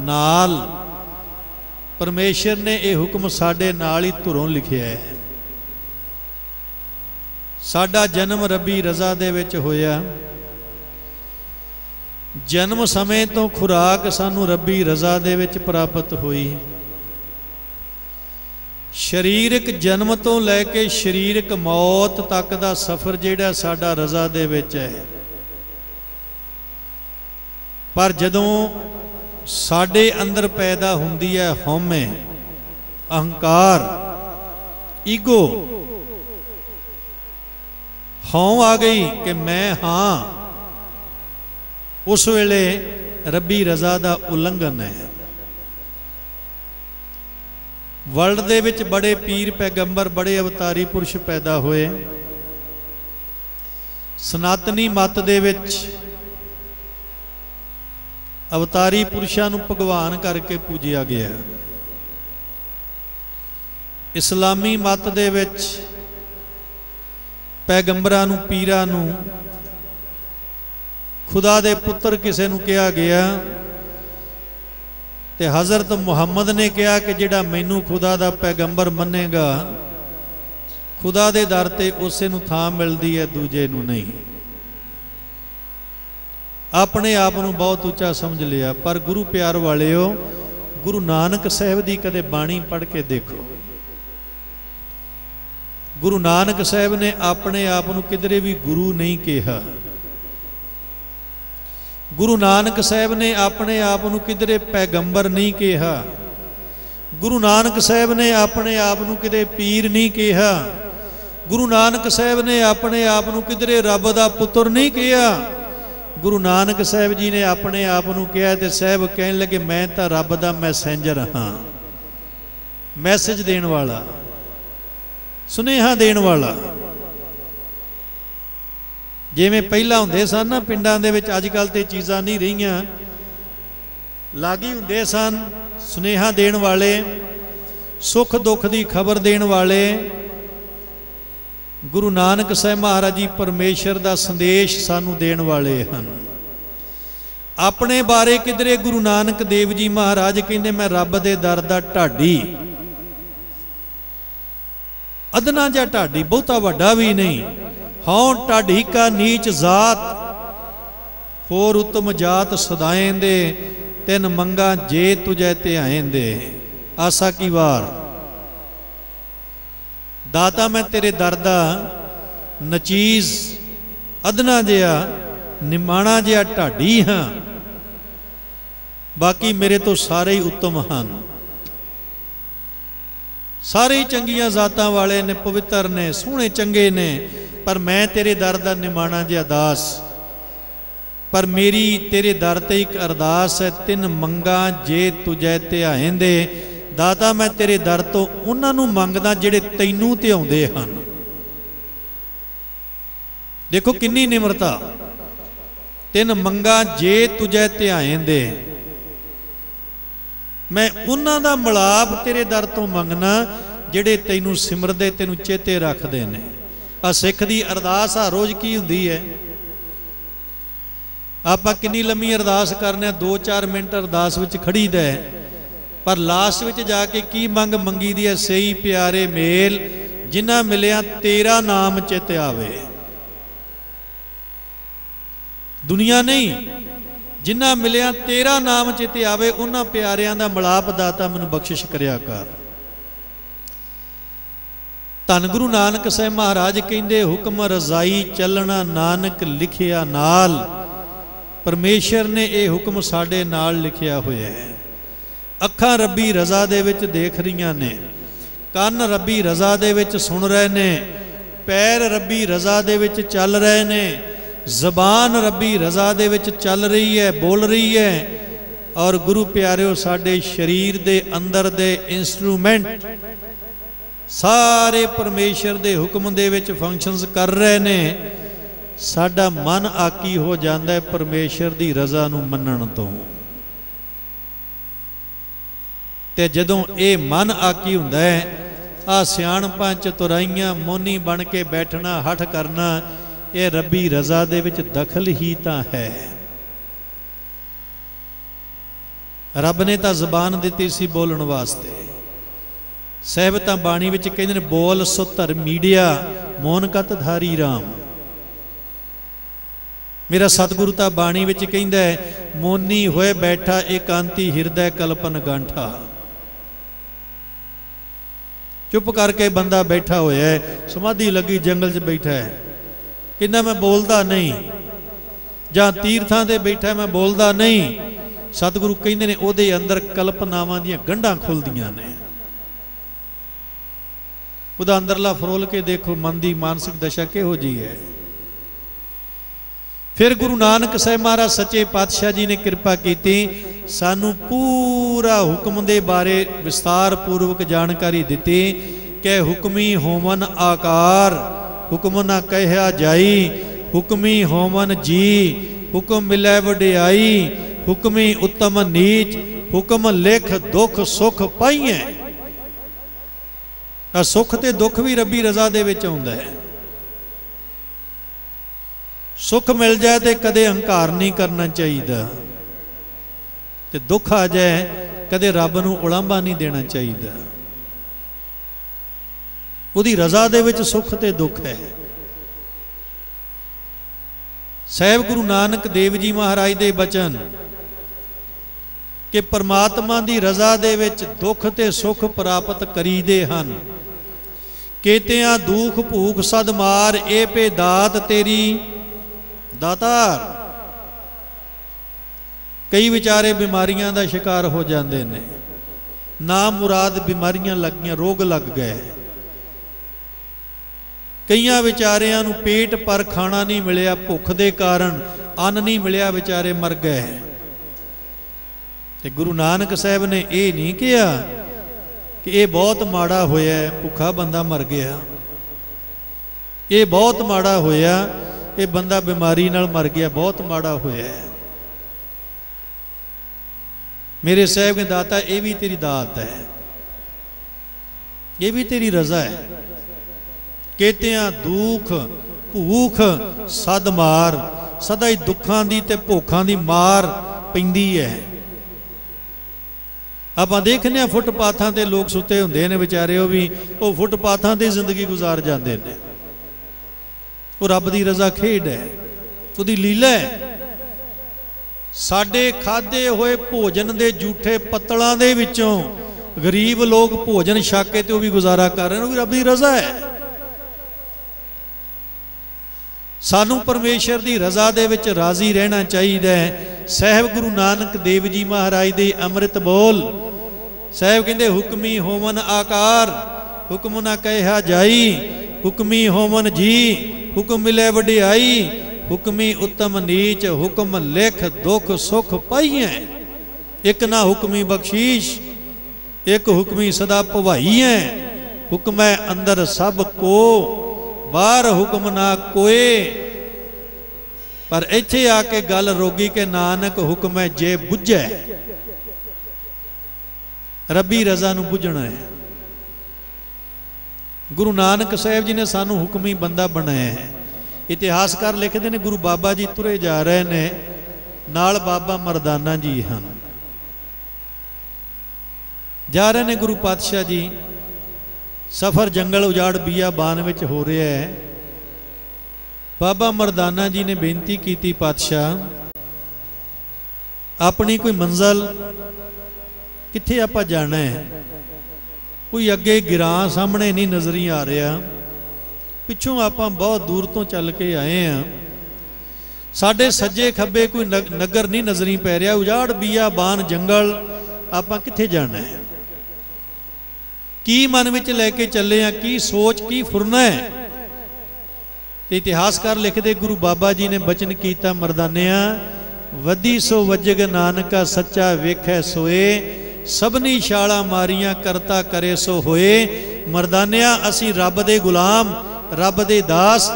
[SPEAKER 1] नाल, परमेश्वर ने यह हुक्म साडे नाल ही धुरों लिखिया है। साडा जन्म रबी रज़ा दे विच होया, जन्म समय तो खुराक सानू रबी रज़ा दे विच प्राप्त हुई। शरीरक जन्म तो लैके शरीरक मौत तक दा सफ़र जिहड़ा साडा रज़ा दे विच है। पर जदों साडे अंदर पैदा हुंदी है हौमे, अहंकार, ईगो, हौं आ गई कि मैं हाँ, उस वेले रबी रज़ा दा उलंघन है। वर्ल्ड दे विच बड़े पीर पैगंबर, बड़े अवतारी पुरुष पैदा होए। सनातनी मत दे विच अवतारी पुरुषां नूं भगवान करके पूजिया गया। इस्लामी मत दे विच पैगंबरां नूं, पीरां नूं खुदा दे पुत्र किसे नूं कहा गया। ते हज़रत मुहम्मद ने कहा कि जिहड़ा मैनू खुदा दा पैगंबर मन्नेगा, खुदा दे दर ते उसे नूं थां मिलदी है, दूजे नूं नहीं। अपने आप नूं बहुत उच्चा समझ लिया। पर गुरु प्यार वालिओ, गुरु नानक साहब दी कदे बाणी पढ़ के देखो। गुरु नानक साहब ने अपने आप नूं किधरे भी गुरु नहीं कहा। गुरु नानक साहब ने अपने आप नूं किधरे पैगंबर नहीं कहा। गुरु नानक साहब ने अपने आप नूं किधरे पीर नहीं कहा। गुरु नानक साहब ने अपने आप नूं किधरे रब दा पुत्र नहीं कहा। गुरु नानक साहब जी ने अपने आप नूं कहा ते साहब कहन लगे मैं तां रब दा मैसेंजर हाँ, मैसेज देण वाला, सुनेहा देण वाला। जिवें पहला हुंदे सन ना पिंडां दे विच, अजकल ते चीज़ां नहीं रहियां, लागी हुंदे सन सुनेहा देण वाले, सुख दुख दी खबर देण वाले। गुरु नानक साहब महाराज जी परमेश्वर दा संदेश सानू देण वाले हन। अपने बारे किधरे गुरु नानक देव जी महाराज कहंदे मैं रब दे दर दा ढाडी, अदना जा ढाडी, बहुता वड्डा भी नहीं। हाँ ढाडी का नीच जात, होर उत्तम जात सदाएंदे, तिन मंगा जे तुझे ध्याएंदे, आसा की वार। दाता मैं तेरे दर दा नचीज, अदना जिहा निमाणा जिहा ढाडी हाँ, बाकी मेरे तो सारे ही उत्तम हैं। सारे ही चंगियां जातां वाले ने, पवित्र ने, सोहणे चंगे ने, पर मैं तेरे दर दा निमाणा जिहा दास। पर मेरी तेरे दर ते एक अरदास है, तिन मंगा जे तुझे ध्याएंदे। दाता मैं तेरे दर तो उन्हां नूं मंगदा जिहड़े तैनूं ध्याउंदे हन। देखो किन्नी निमरता। तिन मंगा जे तुझे ध्याएंदे, मैं उन्हां दा मिलाप तेरे दर तो मंगना जिहड़े तैनूं सिमरदे, तैनूं चेते रखदे ने। आ सिख दी अरदास हर रोज़ की हुंदी है। आपां किन्नी लंमी अरदास करने, 2-4 मिनट अरदास विच खड़ी दा, पर लास्ट विच जाके की मंग मंगी दी है, सही प्यारे मेल जिन्हां मिलिया तेरा नाम चित आवे। दुनिया नहीं, जिन्हां मिलिया तेरा नाम चित आवे, उन्हां प्यारियां दा मिलाप दाता मैनूं बख्शिश करिया कर। धन गुरु नानक साहब महाराज कहंदे हुक्म रजाई चलना नानक लिखिया नाल। परमेश्वर ने यह हुक्म साडे नाल लिखिया होया है। अखां रब्बी रज़ा दे विच देख रहीआं ने, ਕੰਨ रब्बी रज़ा दे विच सुन रहे ने, पैर रब्बी रज़ा दे विच चल रहे ने, ज़बान रब्बी रज़ा दे विच चल रही है, बोल रही है। और गुरु प्यारिओ साडे शरीर दे अंदर दे इंस्ट्रूमेंट सारे परमेश्वर दे हुक्म दे विच फंक्शनस कर रहे ने। साडा मन आकी हो जाता है परमेश्वर दी रज़ा नूं मन्नण तों। ते जदों ये मन आकी हुंदा है आ सियाणपां चतुराइयां मोनी बन के बैठना हठ करना ये रब्बी रज़ा दे विच दखल ही तां है। रब ने तां ज़बान दित्ती सी बोलण वास्ते। साहिब तां बाणी विच कहंदे ने बोल सो धर मीडिया मोन कत धारी राम। मेरा सतगुरु तां बाणी विच कहंदा है मोनी होए बैठा एकांती हिरदै कल्पन गांठा। चुप करके बंदा बैठा होया है, समाधि लगी जंगल च बैठा है, कहना मैं बोलदा नहीं, जां तीर्थां ते बैठा मैं बोलदा नहीं। सतगुरु कहंदे ने ओहदे अंदर कल्पनावां दीयां गंढां खुलदियां ने। ਉਹਦਾ ਅੰਦਰਲਾ ਫਰੋਲ ਕੇ ਦੇਖੋ ਮਨ ਦੀ ਮਾਨਸਿਕ ਦਸ਼ਾ ਕਿਹੋ ਜੀ ਹੈ। ਫਿਰ ਗੁਰੂ ਨਾਨਕ ਸਾਹਿਬ ਮਹਾਰਾਜ ਸੱਚੇ ਪਾਤਸ਼ਾਹ ਜੀ ਨੇ ਕਿਰਪਾ ਕੀਤੀ, ਸਾਨੂੰ ਪੂਰਾ ਹੁਕਮ ਦੇ ਬਾਰੇ ਵਿਸਤਾਰ ਪੂਰਵਕ ਜਾਣਕਾਰੀ ਦਿੱਤੀ ਕਿ ਹੁਕਮੀ ਹੋਵਨ ਆਕਾਰ ਹੁਕਮ ਨਾ ਕਹਿਆ ਜਾਈ, ਹੁਕਮੀ ਹੋਵਨ ਜੀ ਹੁਕਮ ਮਿਲੈ ਵਡਿਆਈ, ਹੁਕਮੀ ਉੱਤਮ ਨੀਚ ਹੁਕਮ ਲਿਖ ਦੁੱਖ ਸੁਖ ਪਾਈਐ। सुख ते दुख भी रब्बी रज़ा दे विच आउंदा है। सुख मिल जाए तो कदे हंकार नहीं करना चाहिए, ते दुख आ जाए कदे रब नूं उलांभा नहीं देना चाहिए। उहदी रज़ा दे विच सुख ते दुख है। साहिब गुरु नानक देव जी महाराज दे बचन कि परमात्मा दी रज़ा दे विच दुख ते सुख प्राप्त करीदे हन। केतियां दुख भूख सद मार ए पे दात तेरी दातार। कई विचारे बीमारियां दा शिकार हो जाते हैं, ना मुराद बीमारियां लग गईयां, रोग लग गए। कईयां विचारियां नूं पेट पर खाना नहीं मिलिया, भुख दे कारण अन्न नहीं मिलिया, विचारे मर गए। ते गुरु नानक साहब ने ये नहीं कहा कि ये बहुत माड़ा होया भुखा बंदा मर गया, ये बहुत माड़ा होया ये बंदा बीमारी नाल मर गया, बहुत माड़ा होया। मेरे साहब ने दाता ये भी तेरी दात है, ये भी तेरी रज़ा है। केतियां दुख भूख सद मार, सदा ही दुखां दी ते भुखां दी मार पैंदी है। आप देखने फुटपाथां ते लोग सुते हुंदे ने विचारे, वो भी वो फुटपाथां ते जिंदगी गुजार जाते हैं। वो रब दी रज़ा खेड है, उसदी लीला है। साडे खाधे होए भोजन दे जूठे पत्तलां दे विचों गरीब लोग भोजन छक के ते वो भी गुजारा कर रहे हैं, वो भी रब दी रज़ा है। सानू परमेश्वर दी रज़ा दे विच राजी रहना चाहिए। साहिब गुरु नानक देव जी महाराज दे अमृत बोल साहिब कहंदे हुक्मी होवन आकार हुक्म ना कहा जाई, हुक्मी होवन जी हुक्म मिले वडियाई, हुक्मी उत्तम नीच हुक्म लिख दुख सुख पाईए। एक ना हुक्मी बख्शीश एक हुक्मी सदा भवाई है, हुक्म है अंदर सब को बाहर हुक्म ना कोए। पर इत्थे आके गल रोगी के नानक हुक्म है जे बुझे, रब्बी रज़ा नूं बुझना है। गुरु नानक साहिब जी ने सानू हुक्मी बंदा बनाया है। इतिहासकार लिखते हैं गुरु बाबा जी तुरे जा रहे ने, नाल बाबा मरदाना जी हैं, जा रहे ने गुरु पातशाह जी। सफ़र जंगल उजाड़ बियाबान विच हो रहा है। बाबा मरदाना जी ने बेनती की, पातशाह अपनी कोई मंजिल कित्थे आपां जाना है, कोई अगे गिरां सामने नहीं नज़र ही आ रहा, पिछों आपां बहुत दूर तो चल के आए हैं, साडे सज्जे खब्बे कोई नगर नहीं नज़र ही पै रहा, उजाड़ बियाबान जंगल, आपां कित्थे जाना है, की मन विच लैके चले हैं, की सोच की फुरना है। तो इतिहासकार लिखते गुरु बाबा जी ने बचन किया, मरदानिया वधी सो वजग नानका सच्चा वेखै सोए, सबनी छाला मारियां करता करे सो होए। मरदानिया असी रब दे गुलाम रब दे दास,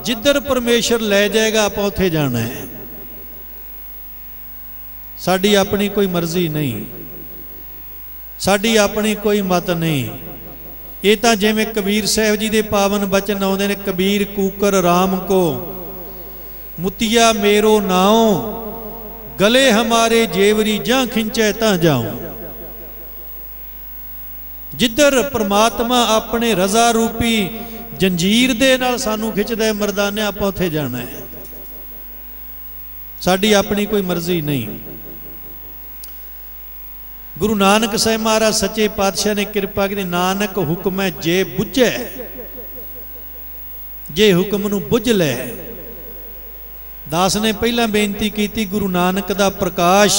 [SPEAKER 1] जिधर परमेश्वर लै जाएगा आप उत्थे जाना है। साडी अपनी कोई मर्जी नहीं, साडी अपनी कोई मत नहीं, ये तो जिवें कबीर साहब जी के पावन बचन आउंदे ने, कबीर कूकर राम को मुतिया मेरो नाओ, गले हमारे जेवरी जां खिंचे तां जाऊं। जिधर परमात्मा अपने रजा रूपी जंजीर दे नाल सानू खिंचदा है मरदाने, आपां उत्थे जाना है। साडी अपनी कोई मर्जी नहीं। गुरु नानक साहिब महाराज सच्चे पातशाह ने कृपा की, नानक हुक्म है जे बुझे, जे हुक्म नूं बुझ लै। दास ने पहला बेनती की, गुरु नानक दा प्रकाश,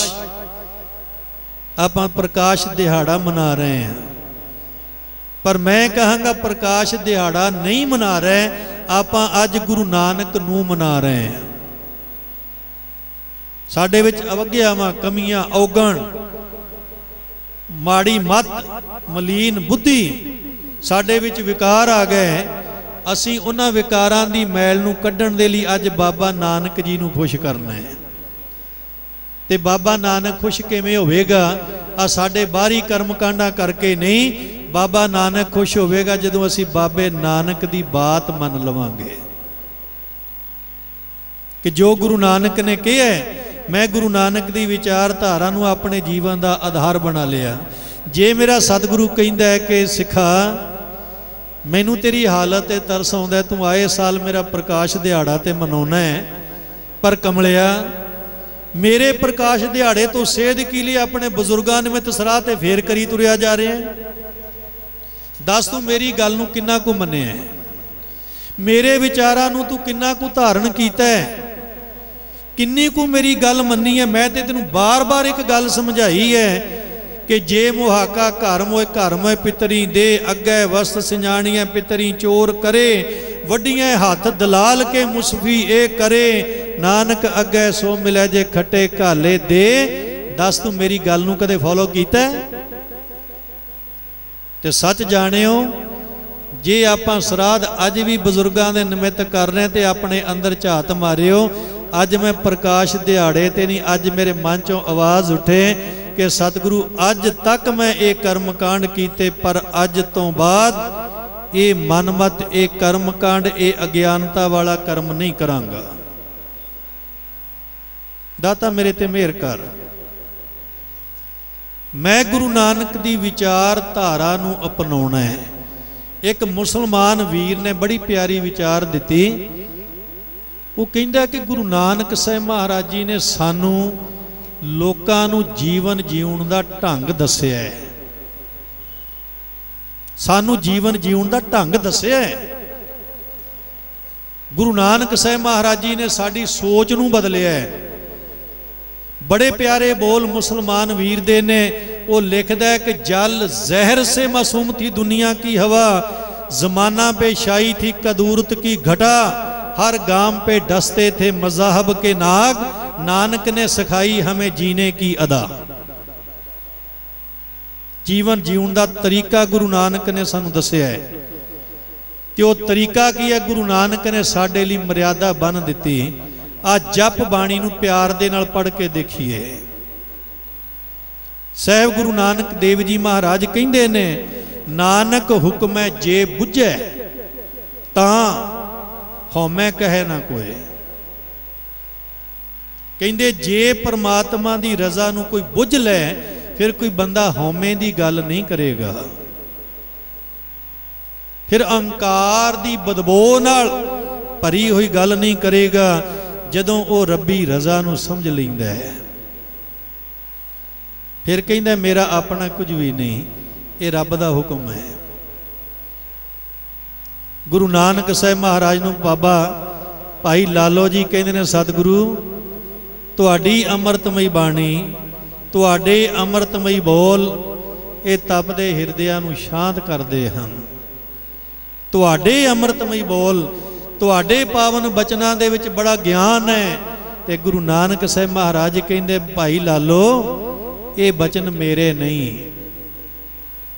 [SPEAKER 1] आपां प्रकाश दिहाड़ा मना रहे हैं, पर मैं कहांगा प्रकाश दिहाड़ा नहीं मना रहे, आपां अज गुरु नानक नूं मना रहे हैं। साडे विच अवग्यावां, कमियां, औगण, माड़ी मत, मलीन बुद्धि, साडे विच विकार आ गए। असीं उन्हां विकारां दी मैल नूं कड्ढण दे लई अज बाबा नानक जी नूं खुश करना है। ते बाबा नानक खुश किवें होवेगा? आ साडे बाहरी कर्मकांडां करके नहीं, बाबा नानक खुश होवेगा जदों असीं बाबे नानक दी बात मन लवांगे कि जो गुरु नानक ने कहा है, मैं गुरु नानक दी विचारधारा नूं अपने जीवन का आधार बना लिया। जे मेरा सतगुरु कहंदा है कि सिखा, मैनू तेरी हालत ते तरस आउंदा है, तू आए साल मेरा प्रकाश दिहाड़ा ते मनाउणा है, पर कमलिया मेरे प्रकाश दिहाड़े तो सेध की लिए अपने बजुर्गां निमित सराह ते फेर करी तुरिया जा रहे हैं। दस तू मेरी गल नूं किन्ना कु मन्निया है, मेरे विचारां नूं तू किन्ना कु धारण कीता है, किन्नी को मेरी गल मन्नी है। मैं ते तेनू बार बार एक गल समझाई है कि जे मुहाका घर मोए घर मोए पितरी दे, अग्गै वस्त सिंजाणियां पितरी चोर करे, वड्डियां हाथ दलाल के मुसफी ए करे, नानक अग्गै सो मिले जे खट्टे घाले दे। दस तू मेरी गल नूं कदे फॉलो कीता है? ते सच जाणिओ, जे आपां श्राद्ध अज भी बजुर्गां दे निमित्त कर रहे ते अपने अंदर झात मारिओ। अज मैं प्रकाश दिहाड़े ते नहीं, अज मेरे मन चों आवाज़ उठे कि सतगुरु अज तक मैं ये कर्म कांड कीते, पर अज तो बाद ये मनमत, ये कर्म कांड, ये अज्ञानता वाला कर्म नहीं करांगा। दाता मेरे ते मेहर कर। मैं गुरु नानक दी विचारधारा नूं अपनाउणा है। एक मुसलमान वीर ने बड़ी प्यारी विचार दिती। वो कहंदा कि गुरु नानक साहिब महाराज जी ने सानू लोकां नूं जीवन जीउण दा ढंग दस्सिआ है, सानू जीवन जीउण दा ढंग दस्सिआ है। गुरु नानक साहिब महाराज जी ने साडी सोच नूं बदलिआ है। बड़े प्यारे बोल मुसलमान वीर दे ने। वो लिखदा है कि जल जहर से मासूम थी दुनिया की हवा, जमाना पे शाई थी कदूरत की घटा, हर गाम पे डसते थे मज़हब के नाग, नानक ने सिखाई हमें जीने की अदा। जीवन जीवन का तरीका गुरु नानक ने सानू दस्सिआ है। ते वो तरीका की है? गुरु नानक ने साडे लई मर्यादा बन दिती। आ जप बाणी नूं प्यार दे नाल पढ़ के देखिए। साहिब गुरु नानक देव जी महाराज कहंदे ने, नानक हुक्म है जे बुझे तां हौमै कहे ना कोई। कहंदे जे परमात्मा दी रजा नूं कोई बुझ लै, फिर कोई बंदा हौमे दी गल नहीं करेगा, फिर अहंकार दी बदबू नाल भरी हुई गल नहीं करेगा। जदों वो रब्बी रजा नूं समझ लैंदा है, फिर कहंदा मेरा अपना कुछ भी नहीं, ये रब दा हुक्म है। गुरु नानक साहिब महाराज नूं बाबा भाई लालो जी कहंदे ने, सतगुरु तुहाडी अमृतमई बाणी, तुहाडे अमृतमई बोल ये तपदे हिरदिਆਂ नूं शांत करदे हन। तुहाडे अमृतमई बोल, तुहाडे पावन बचनां दे विच बड़ा ज्ञान है। ते गुरु नानक साहिब महाराज कहंदे, भाई लालो ये बचन मेरे नहीं,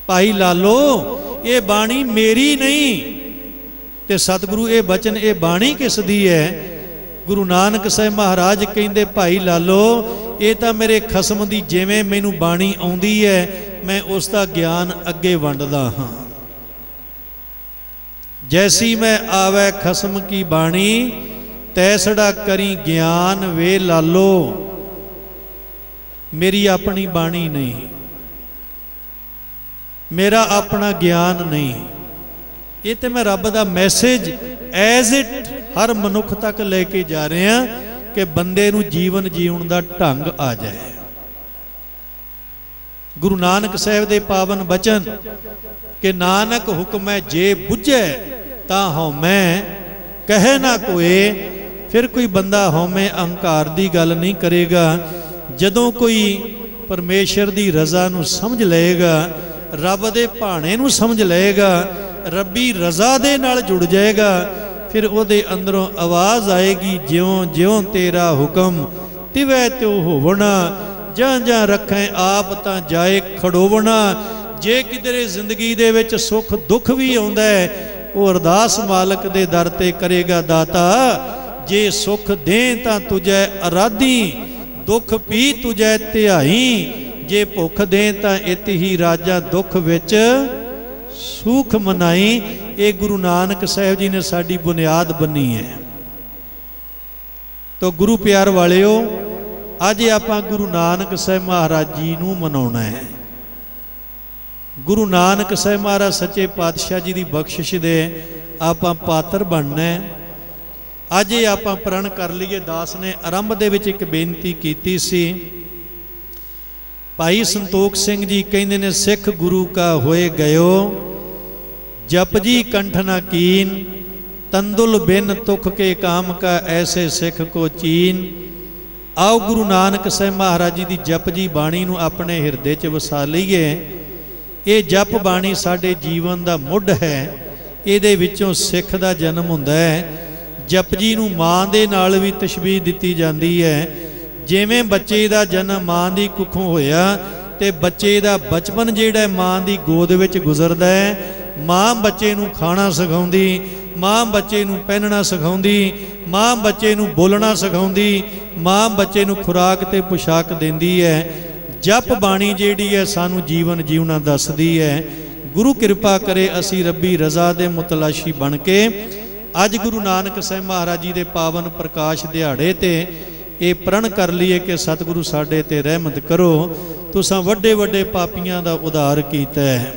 [SPEAKER 1] भाई लालो ये बाणी मेरी नहीं। ते सतगुरु ये बचन ये बाणी किस दी है? गुरु नानक साहिब महाराज कहंदे, भाई लालो ये तो मेरे खसम दी जिवें मैनू बाणी आउंदी है, मैं उसका ज्ञान अगे वंडदा हाँ। जैसी मैं आवे खसम की बाणी, तैसड़ा करी ज्ञान वे लालो। मेरी अपनी बाणी नहीं, मेरा अपना ज्ञान नहीं, ये तो मैं रब दा मैसेज एज इट हर मनुख तक लेके जा रहे हैं कि बंदे नूं जीवन जीवन का ढंग आ जाए। गुरु नानक साहब दे पावन बचन कि नानक हुक्म है जे बुझे ता हौमै कहे ना कोई। फिर कोई बंदा हौमै अहंकार की गल नहीं करेगा। जदों कोई परमेश्वर की रज़ा नूं समझ लेगा, रब दे भाणे नूं समझ लेगा, रब्बी रज़ा दे नाल जुड़ जाएगा, फिर उहदे अंदरों आवाज़ आएगी, ज्यों ज्यों तेरा हुक्म तिवै त्यों होवना, जां जां रखें आप तां जाए खड़ोवना। जे किधरे जिंदगी दे विच सुख दुख भी आउंदा है, वो अरदास मालक दे दर ते करेगा, दाता जे सुख दें तां तुझे अराधी, दुख पी तुझे ध्याई, जे भुख दें तां इत ही राजा दुख विच सुख मनाई। ये गुरु नानक साहब जी ने साडी बुनियाद बनी है। तो गुरु प्यार वालिओ, अज आपां गुरु नानक साहब महाराज जी नूं मनाउणा है। गुरु नानक साहब महाराज सच्चे पातशाह जी की बख्शिश दे आपां पात्र बनना है। अज ये आपां प्रण कर लीए। दास ने आरंभ दे विच एक बेनती कीती सी। भाई संतोख सिंह जी कहंदे ने, सिख गुरु का होए गयो, जपजी कंठ न कीन, तंदुल बिन तुख के काम का, ऐसे सिख को चीन। आओ गुरु नानक साहब महाराज जी की जपजी बाणी नूं अपने हिरदे च वसा लईए। ये जप बाणी साडे जीवन का मुੱਢ है। इहदे विचों सिख दा जन्म हुंदा है। जपजी नूं मां दे नाल भी तशबीह दित्ती जांदी है। जिवें बच्चे दा जन्म मां दी कुखों होया ते बच्चे दा बचपन जिहड़ा मां दी गोद विच गुजरदा है, मां बच्चे नूं खाना सिखाउंदी, मां बच्चे नूं पहनना सिखाउंदी, मां बच्चे नूं बोलना सिखाउंदी, मां बच्चे नूं खुराक ते पोशाक दिंदी है। जप बाणी जिहड़ी है सानू जीवन जीवना दसदी है। गुरु कृपा करे असी रब्बी रज़ा दे मुतलाशी बन के अज गुरु नानक साहब महाराज जी दे पावन प्रकाश दिहाड़े ते ये प्रण कर लीए कि सतगुरु साडे ते रहमत करो। तुसां वड्डे वड्डे पापियां दा उद्धार कीता है।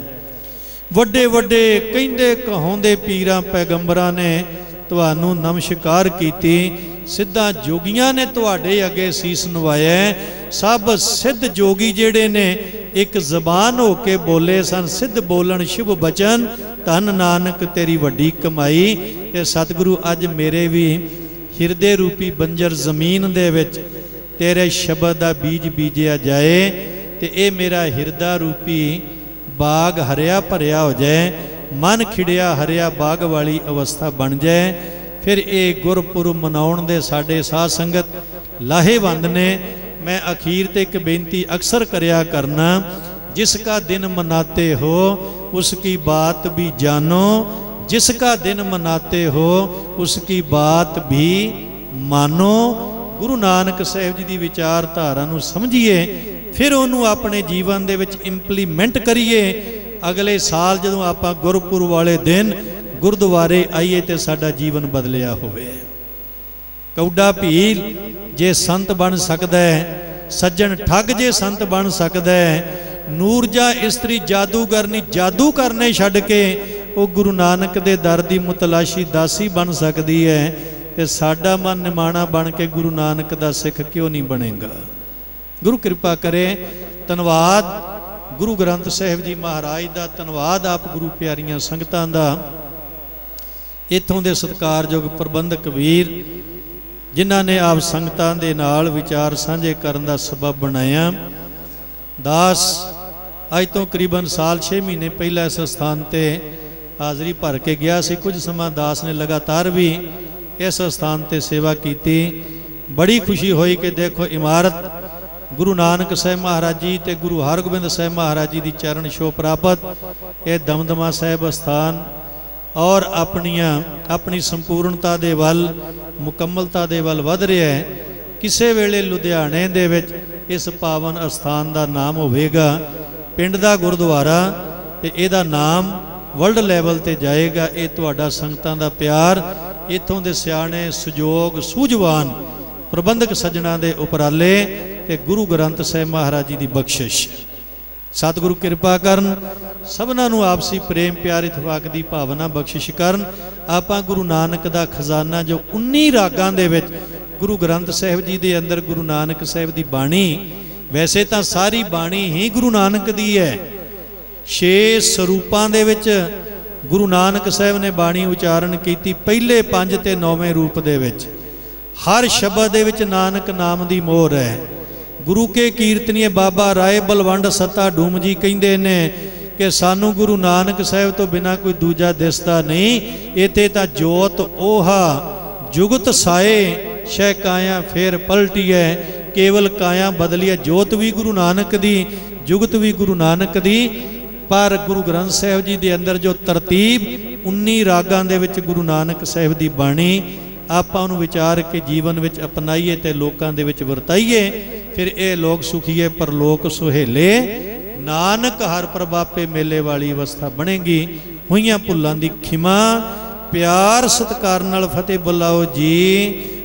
[SPEAKER 1] वड्डे वड्डे कहंदे कहाउंदे पीरां पैगंबरां ने तुहानू नमस्कार कीती। सिद्धा जोगियां ने तुहाडे अगे सीस नवाया। सब सिद्ध जोगी जिहड़े ने एक जबान हो के बोले सन, सिद्ध बोलन शुभ बचन, धन नानक तेरी वड्डी कमाई। ये सतगुरु अज मेरे भी हिरदे रूपी बंजर जमीन दे विच तेरे शब्द दा बीज बीजिया जाए ते ये मेरा हिरदा रूपी बाग हरिया भरिया हो जाए, मन खिड़िया हरिया बाग वाली अवस्था बन जाए। फिर ये गुरपुरब मनाउण दे साडे साध संगत लाहेवंद ने। मैं अखीर ते एक बेनती अक्सर करया करना, जिसका दिन मनाते हो उसकी बात भी जानो, जिसका दिन मनाते हो उसकी बात भी मानो। गुरु नानक साहब जी की विचारधारा नूं समझिए, फिर उन्होंने अपने जीवन दे विच इंप्लीमेंट करिए। अगले साल जदों आपां गुरपुरब वाले दिन गुरुद्वारे आइए तो साडा जीवन बदलिया होवे। कौडा भील जे संत बन सकदा है, सज्जन ठग जे संत बन सकदा है, नूरजा इस्त्री जादूगरनी जादू करने छड्ड के वो गुरु नानक दे दर दी मुतलाशी दासी बन सकती है। ते साडा मन निमाणा बन के गुरु नानक दा सिख क्यों नहीं बनेगा। गुरु कृपा करे। धन्नवाद गुरु ग्रंथ साहिब जी महाराज दा, धन्नवाद आप गुरु प्यारियां संगतां दा, इत्थों दे सत्कारयोग प्रबंधक वीर जिन्हां ने आप संगतां दे नाल विचार साझे करन दा सबब बनाया। दास अज तो करीबन साल 6 महीने पहला इस स्थान ते हाज़री भर के गया सी। कुछ समा दास ने लगातार भी इस स्थान ते सेवा की। बड़ी खुशी हुई कि देखो इमारत गुरु नानक साहब महाराज जी ते गुरु हरगोबिंद साहब महाराज जी की चरण छो प्राप्त ये दमदमा साहब स्थान और अपनी संपूर्णता दे वल मुकम्मलता दे वल वध रहा है। किसे वेले लुधियाने दे विच इस पावन स्थान का नाम होवेगा पिंड दा गुरुद्वारा ते इहदा नाम वर्ल्ड लैवल ते जाएगा। ये तुहाडा संगतां दा प्यार, इत्थों दे सियाणे सुजोग सूझवान प्रबंधक सज्जणा दे उपराले ते गुरु ग्रंथ साहिब महाराज जी दी बख्शिश। सतगुरु कृपा करन, सबना नूं आपसी प्रेम प्यार इतफाक दी भावना बख्शिश करन। आपां गुरु नानक दा खजाना जो 19 रागां दे विच गुरु ग्रंथ साहिब जी दे अंदर गुरु नानक साहिब दी बाणी, वैसे तां सारी बाणी ही गुरु नानक दी है। 6 स्वरूपां दे विच गुरु नानक साहिब ने बाणी उचारण कीती, पहले 5 ते 9वें रूप दे विच। हर शब्द दे विच नानक नाम दी मोहर है। गुरु के कीर्तनीय बाबा राय बलवंड सत्ता डूम जी कहिंदे ने कि सानू गुरु नानक साहिब तो बिना कोई दूजा दिसदा नहीं। इत्थे तां जोत ओहा जुगत साए, शह काया फिर पलटी है। केवल काया बदली है, जोत भी गुरु नानक दी, जुगत भी गुरु नानक दी। पर गुरु ग्रंथ साहिब जी दे अंदर जो तरतीब 19 रागां दे विच गुरु नानक साहिब दी बाणी, आपां उहनूं विचार के जीवन विच अपनाईए ते लोकां दे विच वरताईए। फिर ये लोग सुखीए परलोक सुहेले, नानक हर प्रभापे मेले वाली अवस्था बनेगी। हुईयां भुल्लां दी खिमा, प्यार सत्कार नाल फतेह बुलाओ जी।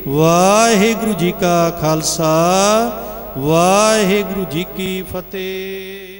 [SPEAKER 1] वाहिगुरु जी का खालसा, वाहिगुरु जी की फतेह।